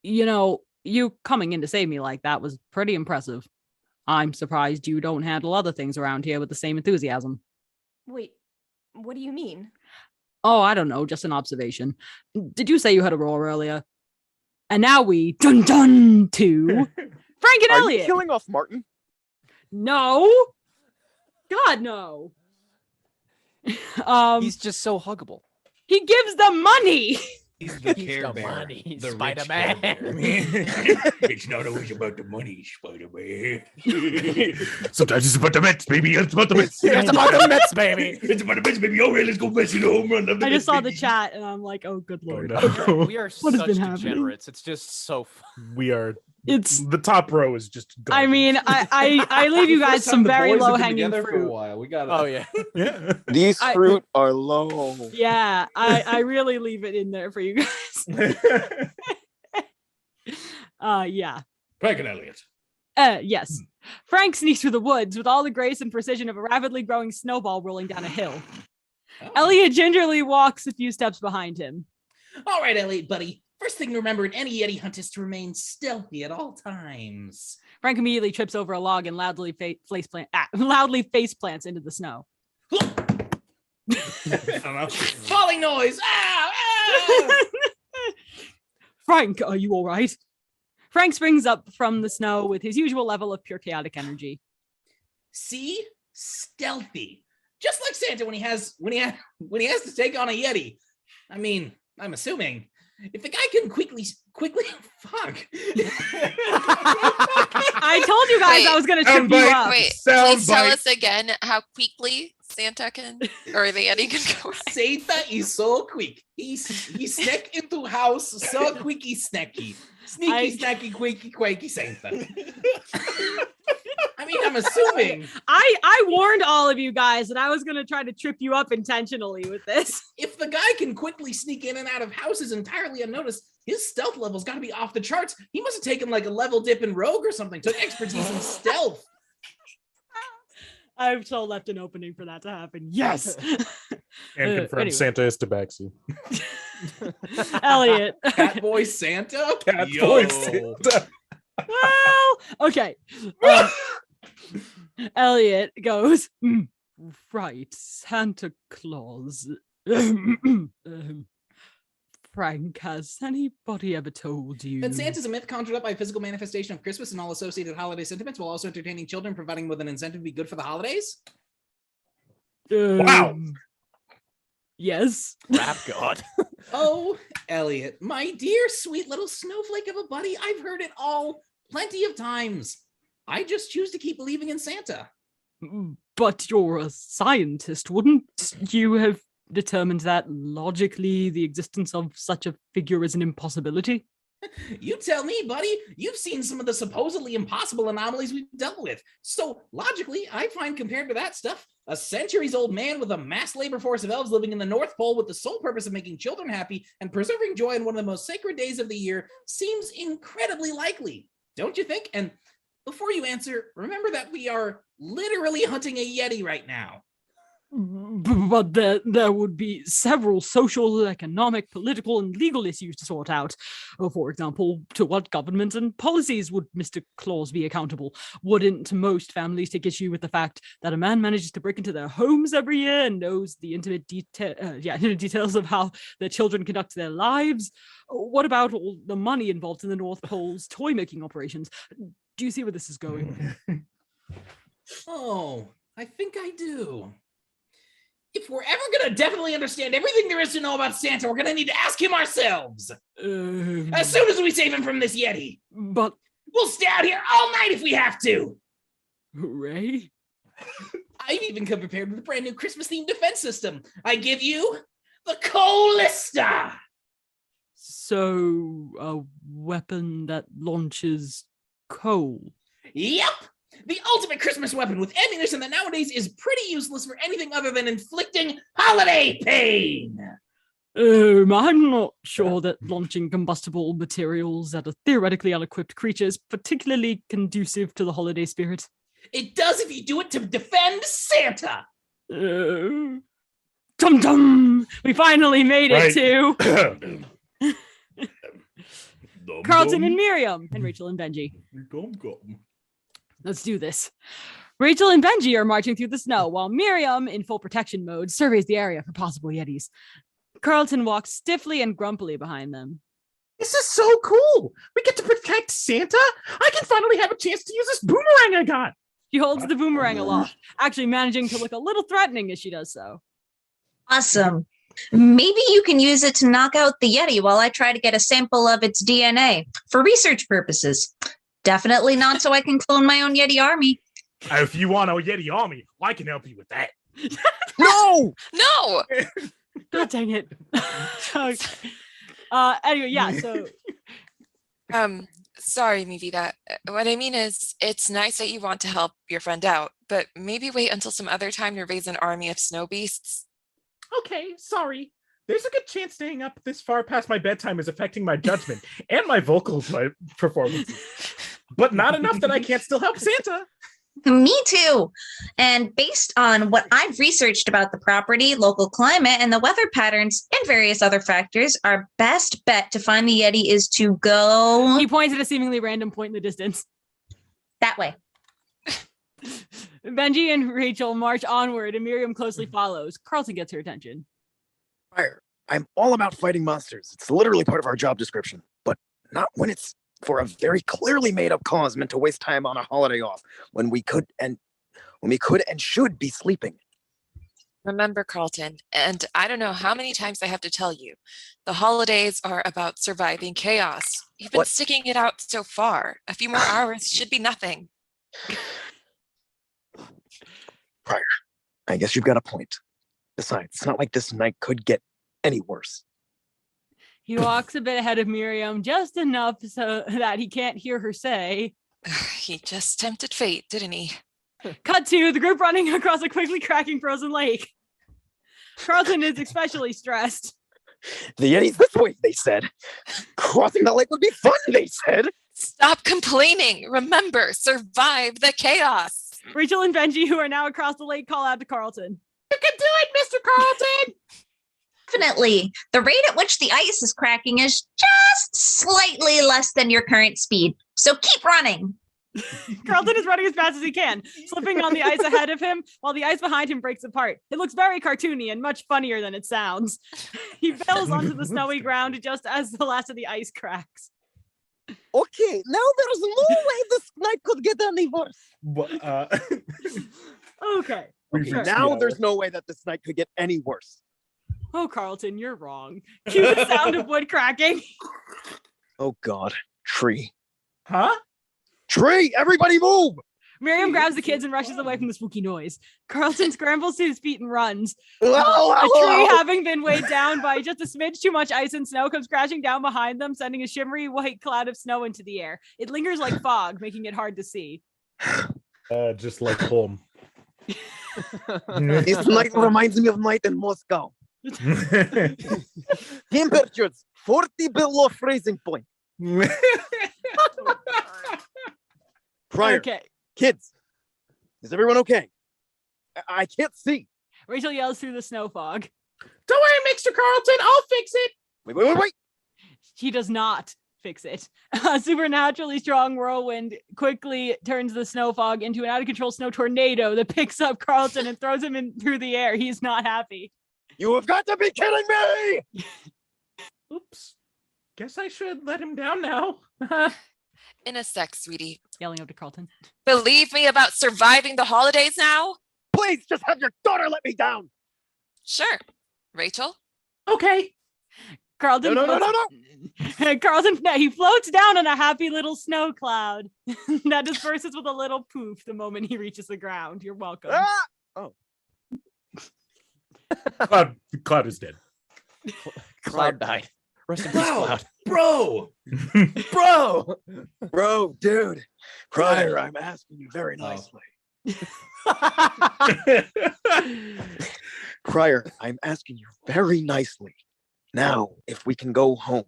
You know, you coming in to save me like that was pretty impressive. I'm surprised you don't handle other things around here with the same enthusiasm. Wait, what do you mean? Oh, I don't know, just an observation. Did you say you had a roar earlier? And now we dun to Frank and Are Elliot. you killing off Martin? No. God, no. He's just so huggable. He gives them money. He's the Care Bear. money, The Spider-Man. It's not always about the money, Spider-Man. Sometimes it's about the Mets, baby. It's about the Mets. It's about the Mets, baby. It's about the Mets, baby. All right, let's go Mets in the home run. I just saw the chat and I'm like, oh, good lord. no. We are What has such been happening? degenerates. It's just so fun. We are. It's. The top row is just. I garbage. mean, I leave you guys First time some the very boys have low been hanging together for a fruit. while. We got. Oh, yeah. Yeah. These I- fruit are low. Yeah, I really leave it in there for you guys. Yeah. Frank and Elliot. Yes. Frank sneaks through the woods with all the grace and precision of a rapidly growing snowball rolling down a hill. Oh. Elliot gingerly walks a few steps behind him. All right, Elliot, buddy. First thing to remember in any Yeti hunt is to remain stealthy at all times. Frank immediately trips over a log and loudly face plants into the snow. I don't know. Falling noise. Ah, ah! Frank, are you all right? Frank springs up from the snow with his usual level of pure chaotic energy. See? Stealthy. Just like Santa when he has to take on a Yeti. I mean, I'm assuming if the guy can quickly fuck. I told you guys I was gonna trip you up. Wait, Sound please tell bite. us again how quickly Santa can, or the Yeti can go. Santa is so quick. He sneak into house so quicky snacky. Sneaky snacky quaky quaky Santa. I mean, I'm assuming I warned all of you guys that I was gonna try to trip you up intentionally with this. if the guy can quickly sneak in and out of houses entirely unnoticed, his stealth level's got to be off the charts. He must have taken like a level dip in Rogue or something. Took expertise in stealth. I've so left an opening for that to happen. Yes. And confirm Anyway. Santa is Tabaxi. Elliot. Cat boy Santa. Cat Yo. boy Santa. Well, okay. Elliot goes, right, Santa Claus. Frank, has anybody ever told you? That Santa's a myth conjured up by a physical manifestation of Christmas and all associated holiday sentiments, while also entertaining children, providing with an incentive to be good for the holidays? Wow. Yes. Rap god. Oh, Elliot, my dear sweet little snowflake of a buddy, I've heard it all plenty of times. I just choose to keep believing in Santa. But you're a scientist, wouldn't you have determined that logically the existence of such a figure is an impossibility? You tell me, buddy. You've seen some of the supposedly impossible anomalies we've dealt with. So logically, I find compared to that stuff, a centuries-old man with a mass labor force of elves living in the North Pole with the sole purpose of making children happy and preserving joy on one of the most sacred days of the year seems incredibly likely, don't you think? And before you answer, remember that we are literally hunting a Yeti right now. But there would be several social, economic, political, and legal issues to sort out. For example, to what governments and policies would Mr. Claus be accountable? Wouldn't most families take issue with the fact that a man manages to break into their homes every year and knows the intimate details of how their children conduct their lives? What about all the money involved in the North Pole's toy-making operations? Do you see where this is going? Oh, I think I do. If we're ever going to definitely understand everything there is to know about Santa, we're going to need to ask him ourselves. As soon as we save him from this Yeti. But we'll stay out here all night if we have to. Hooray. I've even come prepared with a brand new Christmas-themed defense system. I give you the Callista. So, a weapon that launches coal. Yep. The ultimate Christmas weapon with ammunition that nowadays is pretty useless for anything other than inflicting holiday pain. I'm not sure that launching combustible materials at a theoretically unequipped creature is particularly conducive to the holiday spirit. It does if you do it to defend Santa. Tum-tum! We finally made it to Carlton and Miriam and Rachel and Benji. Let's do this. Rachel and Benji are marching through the snow while Miriam, in full protection mode, surveys the area for possible Yetis. Carlton walks stiffly and grumpily behind them. This is so cool. We get to protect Santa. I can finally have a chance to use this boomerang I got. She holds the boomerang aloft, actually managing to look a little threatening as she does so. Awesome. Maybe you can use it to knock out the Yeti while I try to get a sample of its DNA for research purposes. Definitely not so I can clone my own Yeti army. If you want a Yeti army, I can help you with that. No! No! God dang it. Anyway, yeah, so... Sorry, Mivita. What I mean is, it's nice that you want to help your friend out, but maybe wait until some other time to raise an army of snow beasts. Okay, sorry. There's a good chance staying up this far past my bedtime is affecting my judgment and my vocal performances. But not enough that I can't still help Santa. Me too. And based on what I've researched about the property, local climate, and the weather patterns, and various other factors, our best bet to find the Yeti is to go... He points at a seemingly random point in the distance. That way. Benji and Rachel march onward, and Miriam closely follows. Carlton gets her attention. Fire. I'm all about fighting monsters. It's literally part of our job description, but not when it's for a very clearly made up cause meant to waste time on a holiday off when we could and should be sleeping. Remember, Carlton, and I don't know how many times I have to tell you, the holidays are about surviving chaos. You've been sticking it out so far. A few more hours should be nothing. Prior, I guess you've got a point. Besides, it's not like this night could get any worse. He walks a bit ahead of Miriam, just enough so that he can't hear her say. He just tempted fate, didn't he? Cut to the group running across a quickly cracking frozen lake. Carlton is especially stressed. The Yeti's this way, they said. Crossing the lake would be fun, they said. Stop complaining. Remember, survive the chaos. Rachel and Benji, who are now across the lake, call out to Carlton. You can do it, Mr. Carlton! Definitely. The rate at which the ice is cracking is just slightly less than your current speed. So keep running. Carlton is running as fast as he can, slipping on the ice ahead of him while the ice behind him breaks apart. It looks very cartoony and much funnier than it sounds. He falls onto the snowy ground just as the last of the ice cracks. Okay, now there's no way this night could get any worse. Okay. Okay, Sure. now there's no way that this night could get any worse. Oh, Carlton, you're wrong. Cue the sound of wood cracking. Oh God, tree. Huh? Tree! Everybody move! Miriam grabs the kids and rushes away from the spooky noise. Carlton scrambles to his feet and runs. Hello, A hello! tree, having been weighed down by just a smidge too much ice and snow, comes crashing down behind them, sending a shimmery white cloud of snow into the air. It lingers like fog, making it hard to see. Just like home. This night reminds me of night in Moscow. Temperatures 40 below freezing point. Prior, Okay. kids, is everyone okay? I can't see. Rachel yells through the snow fog. Don't worry, Mr. Carlton. I'll fix it. Wait. She does not fix it. A supernaturally strong whirlwind quickly turns the snow fog into an out-of-control snow tornado that picks up Carlton and throws him in through the air. He's not happy. You have got to be kidding me! Oops. Guess I should let him down now. In a sec, sweetie. Yelling up to Carlton. Believe me about surviving the holidays now? Please, just have your daughter let me down. Sure. Rachel? Okay. Carlton. No. Carlton, he floats down in a happy little snow cloud that disperses with a little poof the moment he reaches the ground. You're welcome. Ah! Oh. Cloud is dead. Cloud died. Rest in peace, Wow, Cloud. bro. Bro, dude. Prior, I'm asking you very nicely. Prior, I'm asking you very nicely. Now, if we can go home.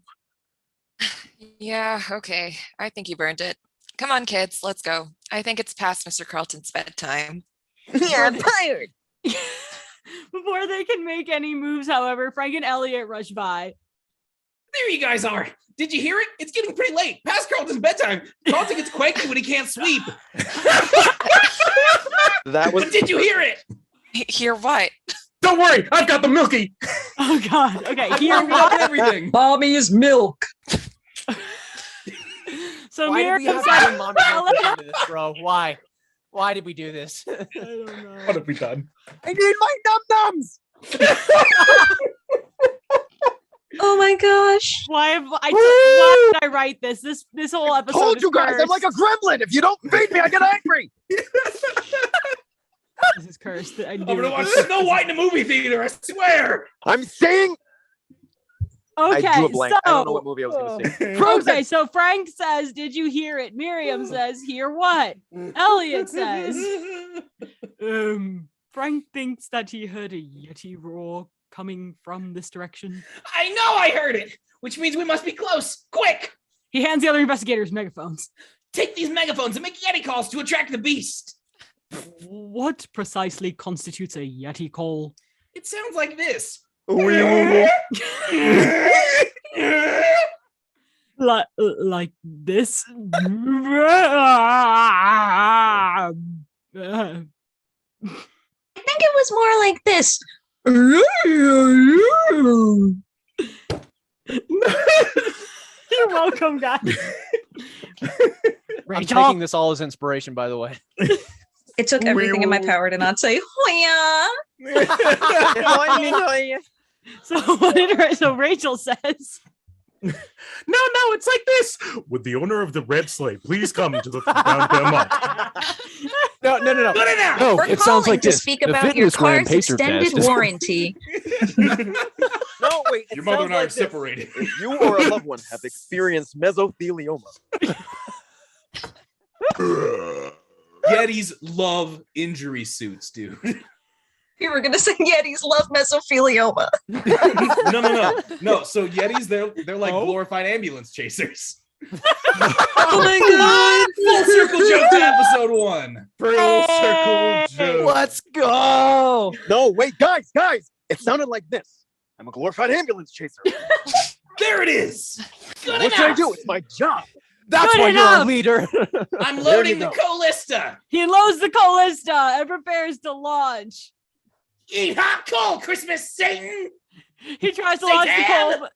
Yeah, okay. I think you've earned it. Come on, kids, let's go. I think it's past Mr. Carlton's bedtime. Yeah, I'm tired. Before they can make any moves, however, Frank and Elliot rush by. There you guys are. Did you hear it? It's getting pretty late. Past Carlton's bedtime. Carlton gets quaky when he can't sleep. That was. But did you hear it? Hear what? Don't worry, I've got the Milky. Oh God. Okay. Here Here we got everything. Mommy's milk. So Why did we Miriam have to says, bring Mommy Milk into this, bro? Why? Why did we do this? I don't know. What have we done? I need my num-nums! Oh my gosh. Why why did I write this? This whole episode. Told is you guys, I'm cursed. like a gremlin. If you don't feed me, I get angry. This is cursed. I I'm knew gonna it. watch Snow White in a movie theater, I swear. I'm saying. Okay, I drew a blank. so I don't know what movie I was going to say. okay, so Frank says, "Did you hear it?" Miriam says, "Hear what?" Elliot says, Frank thinks that he heard a Yeti roar coming from this direction. I know I heard it, which means we must be close. Quick! He hands the other investigators megaphones. Take these megaphones and make Yeti calls to attract the beast. What precisely constitutes a Yeti call? It sounds like this. Like this? I think it was more like this. You're welcome, guys. I'm taking this all as inspiration, by the way. It took everything in my power to not say Hoya. So Rachel says, No, it's like this. Would the owner of the red sleigh please come to the downtown mall? No. Good enough. No, We're it sounds calling like to this. speak The about your fitness gram car's pacer extended test. warranty. No, wait. Your mother and I are separated. If you or a loved one have experienced mesothelioma, Yetis love injury suits, dude. You were gonna say Yetis love mesothelioma. No. So Yetis, they're like glorified ambulance chasers. Oh my god! Full circle joke to episode 1. Full circle joke. Let's go. no, wait, guys, it sounded like this. I'm a glorified ambulance chaser. There it is. Good What should I enough. do? It's my job. That's Good why you're enough. a leader. I'm There loading you the go. Callista. he loads the Callista and prepares to launch. Eat hot coal, Christmas Satan. He tries to launch the Satan! coal, but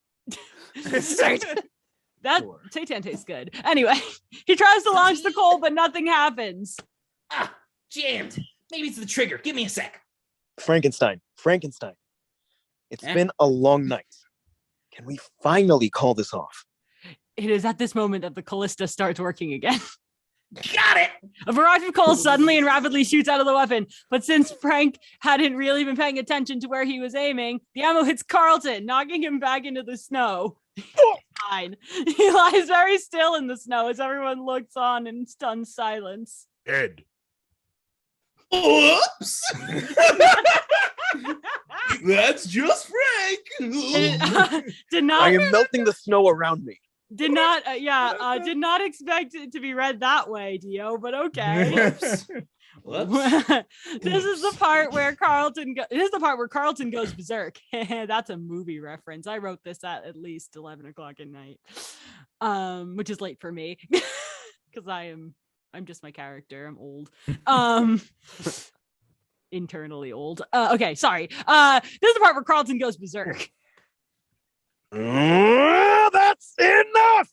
that Satan tastes good. Anyway, he tries to launch the coal, but nothing happens. Ah, jammed. Maybe it's the trigger. Give me a sec. Frankenstein. It's been a long night. Can we finally call this off? It is at this moment that the Callista starts working again. Got it! A barrage of coals suddenly and rapidly shoots out of the weapon, but since Frank hadn't really been paying attention to where he was aiming, the ammo hits Carlton, knocking him back into the snow. Fine. He lies very still in the snow as everyone looks on in stunned silence. Ed. Oops! That's just Frank. Did not. I am melting the snow around me. Did not. Did not expect it to be read that way, Dio. But okay. Whoops. This is the part where Carlton. This is the part where Carlton goes berserk. That's a movie reference. I wrote this at least 11 o'clock at night, which is late for me because I'm just my character. I'm old. Internally old. Okay, sorry. This is the part where Carlton goes berserk. That's enough!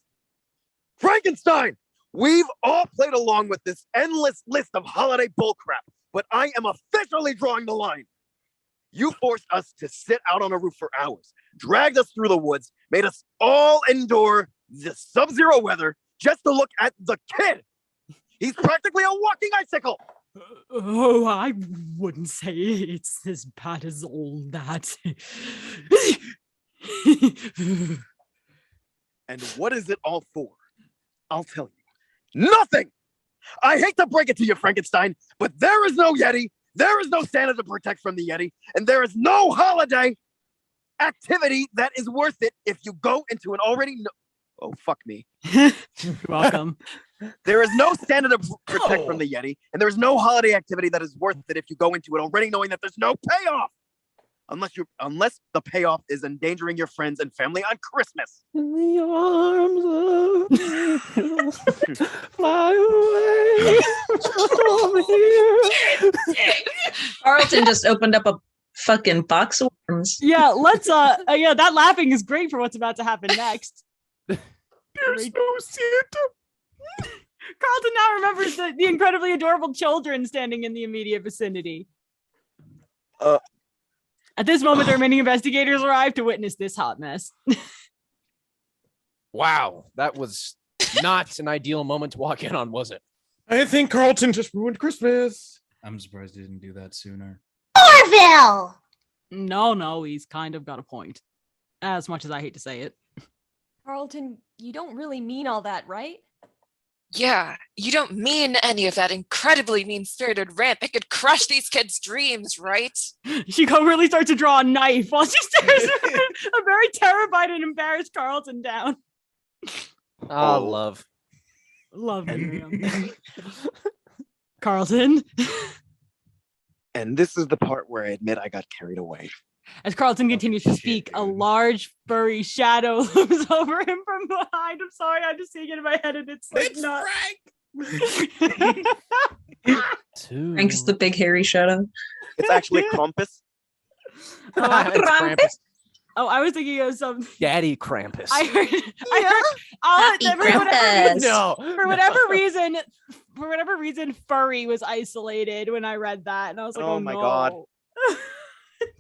Frankenstein! We've all played along with this endless list of holiday bullcrap, but I am officially drawing the line. You forced us to sit out on a roof for hours, dragged us through the woods, made us all endure the sub-zero weather just to look at the kid. He's practically a walking icicle. Oh, I wouldn't say it's as bad as all that. And what is it all for? I'll tell you. Nothing! I hate to break it to you, Frankenstein, but there is no Yeti, there is no Santa to protect from the Yeti, and there is no holiday activity that is worth it if you go into an already oh, fuck me. You're welcome. There is no Santa to protect from the Yeti, and there is no holiday activity that is worth it if you go into it already knowing that there's no payoff. Unless the payoff is endangering your friends and family on Christmas. In the arms of fly away over here. Carlton just opened up a fucking box of worms. Yeah, let's yeah, that laughing is great for what's about to happen next. There's no Santa. Carlton now remembers the incredibly adorable children standing in the immediate vicinity. At this moment, the remaining investigators arrive to witness this hot mess. Wow, that was not an ideal moment to walk in on, was it? I think Carlton just ruined Christmas. I'm surprised he didn't do that sooner. Orville! No, he's kind of got a point. As much as I hate to say it. Carlton, you don't really mean all that, right? Yeah, you don't mean any of that incredibly mean-spirited rant that could crush these kids' dreams, right? She really starts to draw a knife while she stares a very terrified and embarrassed Carlton down. Love. Love Miriam. Carlton. And this is the part where I admit I got carried away. As Carlton continues to speak, a large furry shadow looms over him from behind. I'm sorry, I'm just seeing it in my head and it's like not Frank! Frank's the big hairy shadow. It's actually Krampus. Krampus. Oh, I was thinking of some Daddy Krampus. I heard all Happy Krampus. No. For whatever reason, furry was isolated when I read that, and I was like, Oh oh my no. God.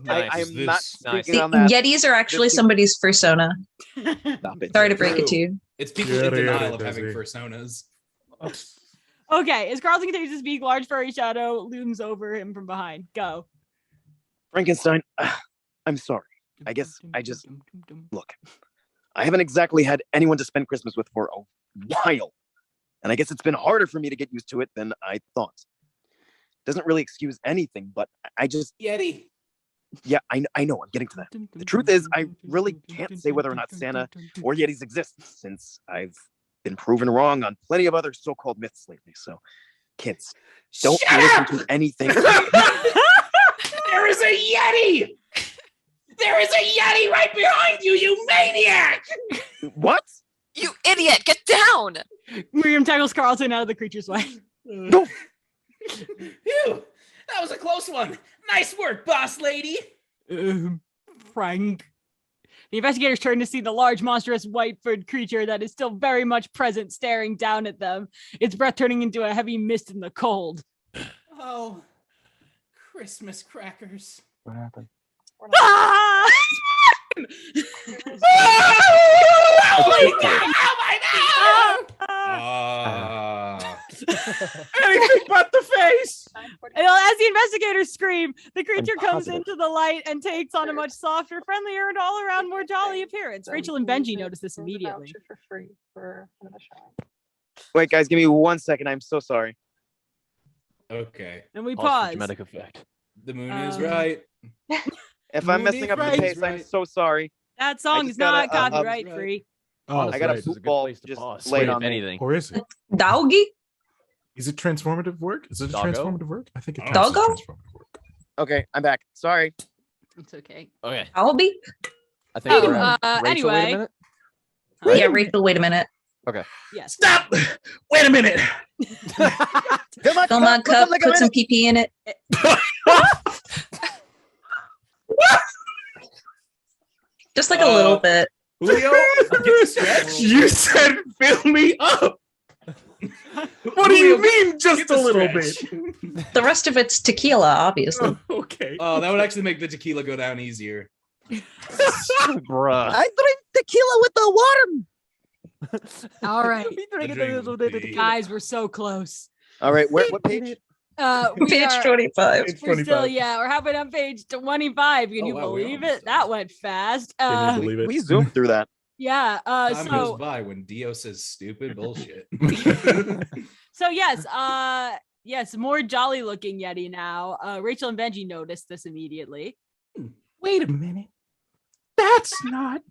Nice. I am not Nice. speaking on that. Yetis are actually somebody's persona. Stop it. Sorry to break it to you. It's people in denial of having personas. Okay, as Carlton continues to speak, large furry shadow looms over him from behind. Go. Frankenstein, I'm sorry. I guess I just look. I haven't exactly had anyone to spend Christmas with for a while. And I guess it's been harder for me to get used to it than I thought. Doesn't really excuse anything, but I just Yeti. yeah, I know, I'm getting to that. The truth is, I really can't say whether or not Santa or Yetis exist, since I've been proven wrong on plenty of other so-called myths lately. So, kids, don't listen to anything. There is a Yeti! There is a Yeti right behind you, you maniac! What? You idiot, get down! Miriam tackles Carlton out of the creature's way. No. Phew, that was a close one. Nice work, boss lady. Frank. The investigators turn to see the large, monstrous, white-furred creature that is still very much present, staring down at them, its breath turning into a heavy mist in the cold. Oh, Christmas crackers. What happened? Ah! Anything but the face. And as the investigators scream, the creature I'm comes positive. into the light and takes on a much softer, friendlier, and all-around more jolly appearance. Rachel and Benji notice this immediately. For free for another shot. Wait, guys, give me 1 second. I'm so sorry. Okay. And we Pause for pause. dramatic effect. The moon is Um, right. If I'm Moon messing is up right, the pace, is I'm right. so sorry. That song just is not gotta, copyright right. free. Oh, I got a This is good football place to just pause. laid Wait, on if me. anything. Or is it? Doggy? Is it transformative work? Is it a Doggo? transformative work? I think it counts as Doggo? transformative work. Okay, I'm back. Sorry. It's okay. Okay. Doggy? I think Oh, we're at Rachel, wait anyway. a minute. Yeah, Rachel, wait a minute. Yes. Stop! Wait a minute. Come on, Fill my cup, like a put some minute. PP in it. Just like a little bit. Julio, get the stretch. You said fill me up. What do you mean, just Get a the little stretch. bit? The rest of it's tequila, obviously. Okay. Oh, that would actually make the tequila go down easier. Bruh. I drink tequila with the water. All right. Drink. Guys, we're so close. All right, what page? We Page are- 25. It's We're still, 25. yeah, we're hopping on page 25. Can Oh, you wow, we're believe almost it? That went fast. Can you believe it? We zoomed through that. Yeah. Time goes So by when Dio says stupid bullshit. yes, more jolly looking Yeti now. Rachel and Benji noticed this immediately. Wait a minute. That's not.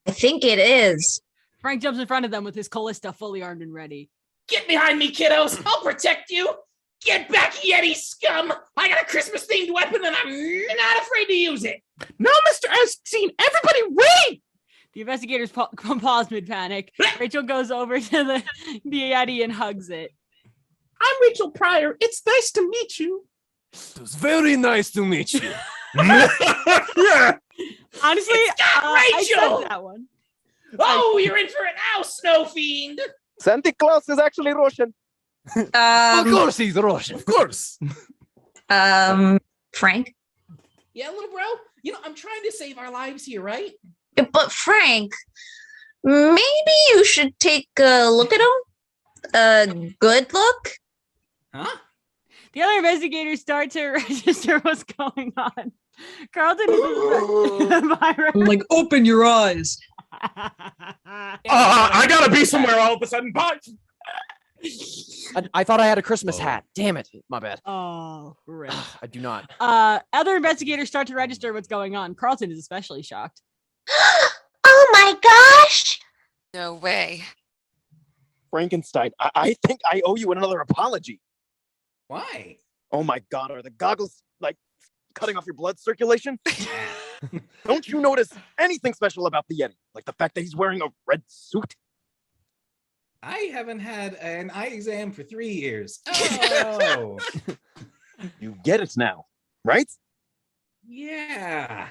I think it is. Frank jumps in front of them with his Callista fully armed and ready. Get behind me, kiddos. I'll protect you. Get back, Yeti scum. I got a Christmas themed weapon and I'm not afraid to use it. No, Mr. Epstein, everybody wait! The investigators pause mid panic. Rachel goes over to the Yeti and hugs it. I'm Rachel Pryor. It's nice to meet you. It's very nice to meet you. Yeah. Honestly, It's got I Rachel! said that one. Oh, you're in for it now, Snow Fiend. Santa Claus is actually Russian. Of course he's Russian. Of course. Frank? Yeah, little bro. You know, I'm trying to save our lives here, right? But Frank, maybe you should take a look at him. A good look. Huh? The other investigators start to register what's going on. Carlton is Like, open your eyes. I gotta be somewhere all of a sudden. Bye. I thought I had a Christmas hat. Damn it. My bad. Oh, great. I do not. Other investigators start to register what's going on. Carlton is especially shocked. Oh my gosh! No way. Frankenstein, I think I owe you another apology. Why? Oh my God, are the goggles like cutting off your blood circulation? Don't you notice anything special about the Yeti? Like the fact that he's wearing a red suit? I haven't had an eye exam for 3 years. Oh, You get it now, right? Yeah.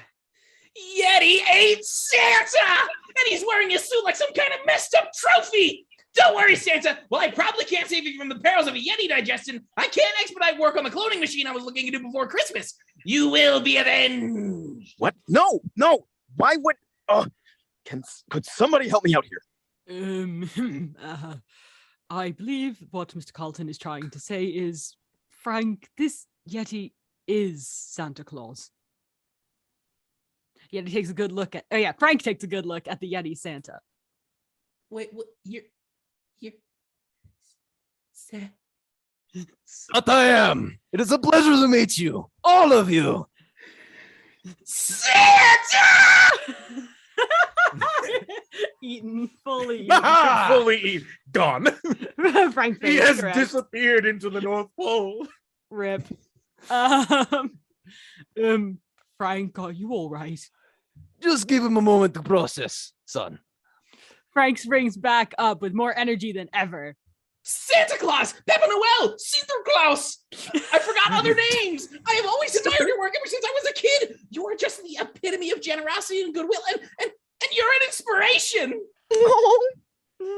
Yeti ate Santa! And he's wearing his suit like some kind of messed up trophy! Don't worry, Santa. While I probably can't save you from the perils of a Yeti digestion, I can expedite work on the cloning machine I was looking to do before Christmas. You will be avenged. What? No. Why would? Could somebody help me out here? I believe what Mr. Carlton is trying to say is, Frank, this Yeti is Santa Claus. Yeti takes a good look at. Oh yeah, Frank takes a good look at the Yeti Santa. Wait, what? You're. But I am. It is a pleasure to meet you. All of you. Santa! Eaten, fully Fully eat. Gone. eaten. Frank He face, has correct. disappeared into the North Pole. Rip. Frank, are you all right? Just give him a moment to process, son. Frank springs back up with more energy than ever. Santa Claus! Papa Noel! Sinterklaas! I forgot other names! I have always admired your work ever since I was a kid! You are just the epitome of generosity and goodwill, and you're an inspiration!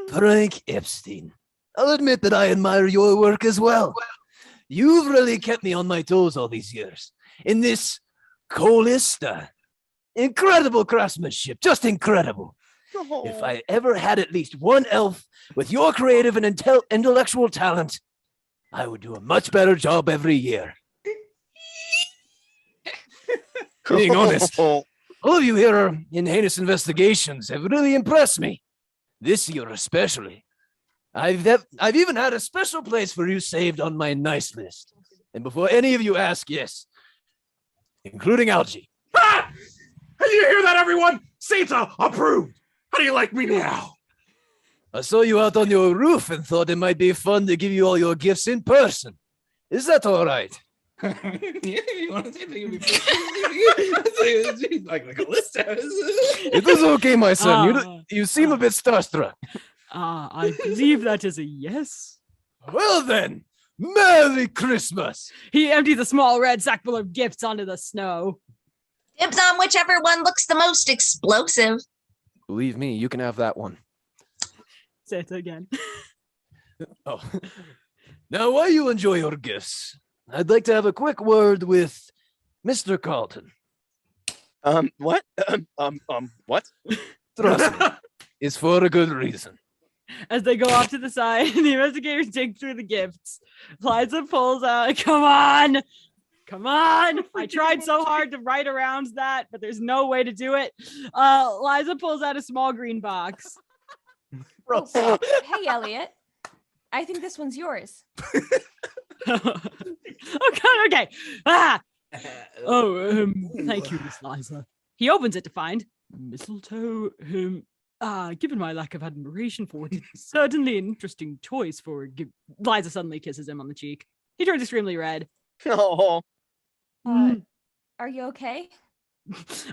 Frank Epstein. I'll admit that I admire your work as well. you've really kept me on my toes all these years. In this Colista. Incredible craftsmanship, just incredible. If I ever had at least one elf with your creative and intellectual talent, I would do a much better job every year. Being honest, all of you here in Heinous Investigations have really impressed me. This year especially. I've even had a special place for you saved on my nice list. And before any of you ask, yes, including Algie. Ah! Did you hear that, everyone? Santa approved. How do you like me now? I saw you out on your roof and thought it might be fun to give you all your gifts in person. Is that all right? Yeah, you want to say like a list. It is okay, my son. You seem a bit starstruck. I believe that is a yes. Well then, Merry Christmas. He empties a small red sack full of gifts onto the snow. Dibs on whichever one looks the most explosive. Believe me, you can have that one. Say it again. Oh. Now, while you enjoy your gifts, I'd like to have a quick word with Mr. Carlton. What? What? Trust me, it's for a good reason. As they go off to the side, the investigators dig through the gifts. Liza pulls out, come on! I tried so hard to write around that, but there's no way to do it. Liza pulls out a small green box. Hey, Elliot. I think this one's yours. Oh, God, okay. Thank you, Miss Liza. He opens it to find mistletoe. Given my lack of admiration for it, it's certainly an interesting choice for a gift. Liza suddenly kisses him on the cheek. He turns extremely red. Oh. Are you okay?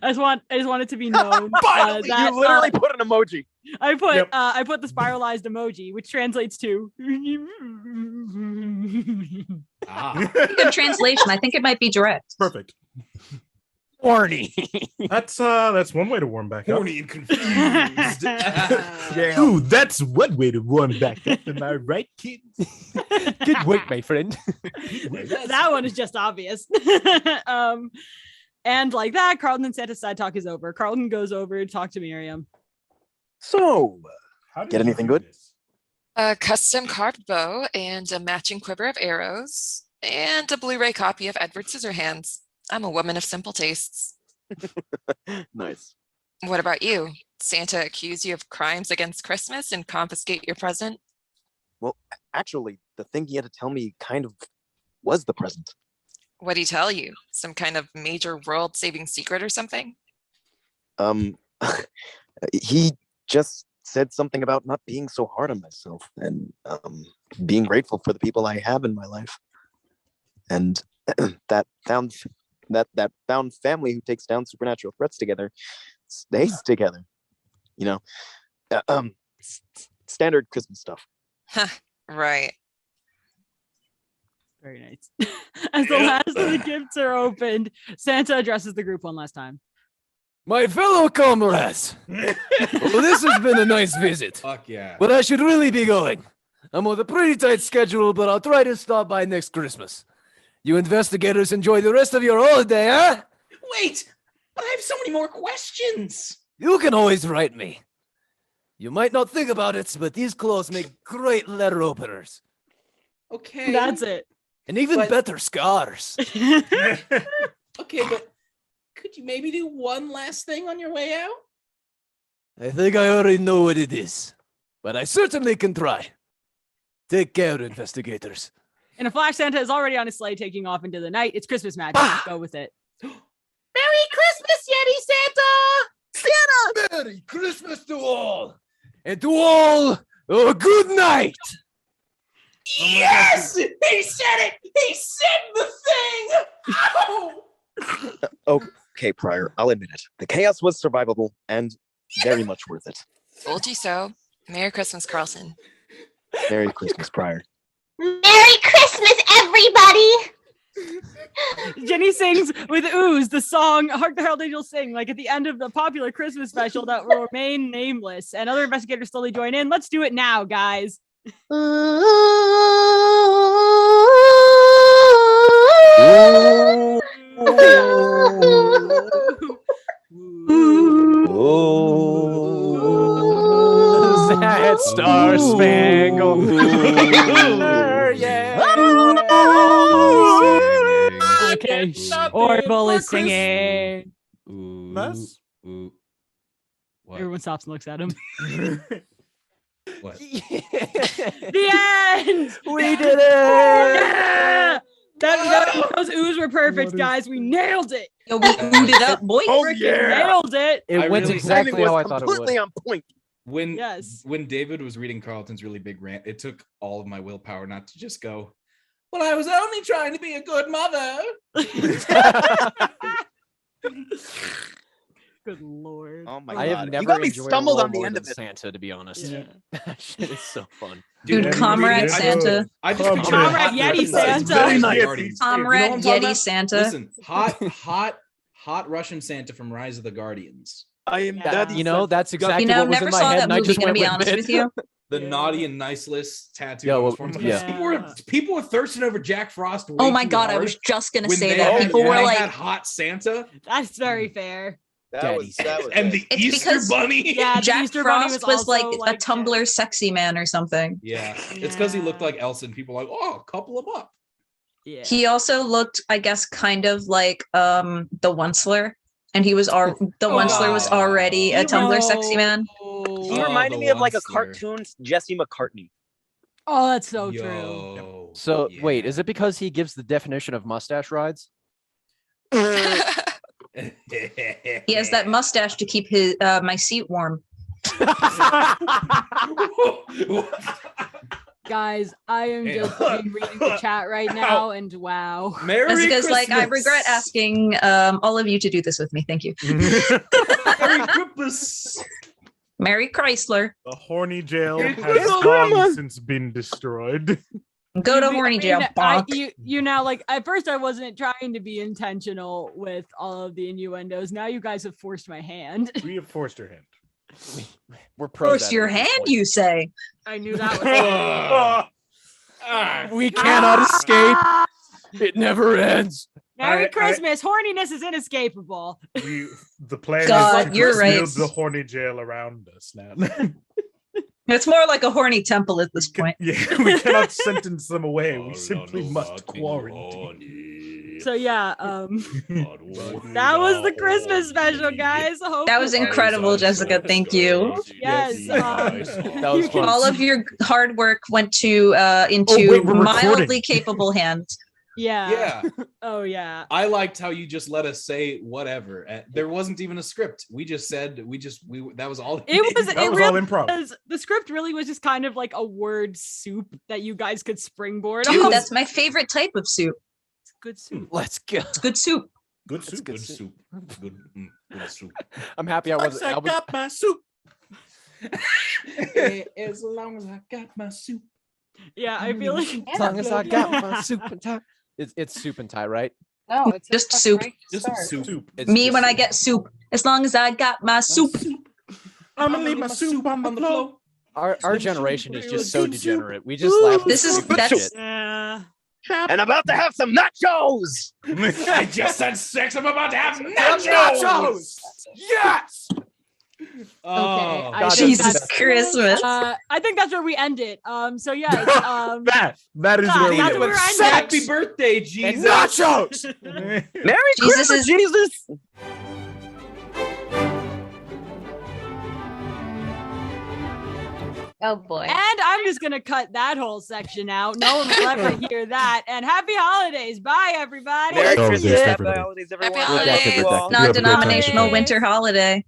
I just want it to be known that you literally put an emoji. I put the spiralized emoji, which translates to. Good translation. I think it might be direct. Perfect. Horny. That's one way to warm back up. Horny and confused. Yeah. Ooh, that's one way to warm back up. Am I right, kids? Good work, my friend. That one is just obvious. And like that, Carlton and Santa's side talk is over. Carlton goes over to talk to Miriam. So, get anything good? A custom carved bow and a matching quiver of arrows and a Blu-ray copy of Edward Scissorhands. I'm a woman of simple tastes. Nice. What about you? Santa accuse you of crimes against Christmas and confiscate your present? Well, actually, the thing he had to tell me kind of was the present. What'd he tell you? Some kind of major world-saving secret or something? He just said something about not being so hard on myself and being grateful for the people I have in my life. And that found family who takes down supernatural threats together stays together. You know, standard Christmas stuff. Right. Very nice. As the last of the gifts are opened, Santa addresses the group one last time. My fellow comrades, well, this has been a nice visit. Fuck yeah. But I should really be going. I'm on a pretty tight schedule, but I'll try to stop by next Christmas. You investigators enjoy the rest of your holiday, huh? Wait, but I have so many more questions. You can always write me. You might not think about it, but these clothes make great letter openers. Okay. That's it. And even better scars. Okay, but could you maybe do one last thing on your way out? I think I already know what it is, but I certainly can try. Take care, investigators. In a flash, Santa is already on his sleigh taking off into the night. It's Christmas magic. Let's go with it. Merry Christmas, Yeti Santa! Santa! Merry Christmas to all! And to all, a good night! Yes! He said it! He said the thing! Ow! Okay, Pryor, I'll admit it. The chaos was survivable and very much worth it. Told you so. Merry Christmas, Carlton. Merry Christmas, Pryor. Merry Christmas, everybody! Jenny sings with ooze the song Hark the Herald Angels Sing, like at the end of the popular Christmas special that will remain nameless. And other investigators slowly join in. Let's do it now, guys. Ooh. That Star Spangled. Yeah. Okay, Orville is singing. Mess? What? Everyone stops and looks at him. What? The end. We did it. Yeah! Those oohs were perfect, guys. We nailed it. Yo, we oohed it up, boy. Oh, Freaking yeah. nailed it. It went really- exactly Timing how I was thought it would. completely on point. When Yes. when David was reading Carlton's really big rant, it took all of my willpower not to just go, well, I was only trying to be a good mother. Good lord. Oh my I god. have never you got me enjoyed stumbled a on the more end than of it. Santa, to be honest. Yeah. That shit is so fun. Dude, Dude, Comrade I- Santa. I just picture Comrade hot Yeti Russian Santa. Very nice. Guardians. Comrade You know what I'm talking Yeti about? Santa. Listen, hot Russian Santa from Rise of the Guardians. I am Yeah. that You know, that's exactly You know, what was never in my saw head, that and I movie, just gonna went be with honest it. with you. The Yeah. naughty and nice list tattoo. Yeah, on his well, forearm. yeah. People were thirsting over Jack Frost. way Oh my too god, I hard was just gonna when say they that. had- People when were they like, had hot Santa That's very fair. that was and the It's Easter because- Bunny. Yeah, the Jack Easter Bunny Frost was was like also, a like, Tumblr sexy man or something. Yeah, it's because he looked Yeah. like Elsa, and people were like, oh, couple him up. Yeah. He also looked, I guess, kind of like the Onceler, and he was the Onceler was already a You Tumblr know- sexy man. He reminded me of like a cartoon Jesse McCartney. Oh, that's so true. Yo, So yeah. wait, is it because he gives the definition of mustache rides? He has that mustache to keep his my seat warm. Guys, I am just reading the chat right now, and wow. Merry That's because, Christmas. like, I regret asking all of you to do this with me. Thank you. Merry Christmas. Merry Chrysler. The horny jail Merry has Christmas. long since been destroyed. Go to I horny mean, jail. Bonk. you now, like, at first I wasn't trying to be intentional with all of the innuendos. Now you guys have forced my hand. We have forced your hand. We're pros Force at your it at this hand, point. you say. I knew that was We cannot escape. It never ends. Merry I- Christmas. Horniness is inescapable. The plan God, is to you're right. build the horny jail around us now. It's more like a horny temple at this point. Yeah, we cannot sentence them away. We simply must quarantine. So yeah, that was the Christmas special, guys. That was incredible, Jessica. Thank you. Yes. That was fun. All of your hard work went to into wait, we're mildly recording. capable hands. Yeah. Yeah. Oh yeah. I liked how you just let us say whatever. There wasn't even a script. We just said that was all. It was. That It was really all improv. was. The script really was just kind of like a word soup that you guys could springboard Dude, on. that's my favorite type of soup. It's good soup. Let's go. It's good soup. Good That's soup. good Good soup. soup. Good soup. I'm happy I wasn't. I was, got my soup. As long as I got my soup. Yeah, I feel like as long as I got my soup and tie. It's soup and tie, right? No, it's Just soup. Just soup. It's Me just when I soup. get soup. As long as I got my soup. I'm gonna leave my soup on the floor. Our generation is just so degenerate. We just laugh. at This is- stupid that's- shit. yeah. And about to have some nachos. I just had sex. I'm about to have Nachos! Yes. Oh, Okay, I God, think Jesus that's- Christmas. I think that's where we end it. So yeah, That is God, where we that's end. where I end happy birthday, Jesus. Nachos. Merry Jesus Christmas, is- Jesus. Oh boy. And I'm just gonna cut that whole section out. No one will ever hear that. And happy holidays. Bye, everybody. Merry Oh, Christmas. yes, Happy everybody. holidays, everyone. Happy holidays. Well, Non-denominational Holidays. winter holiday.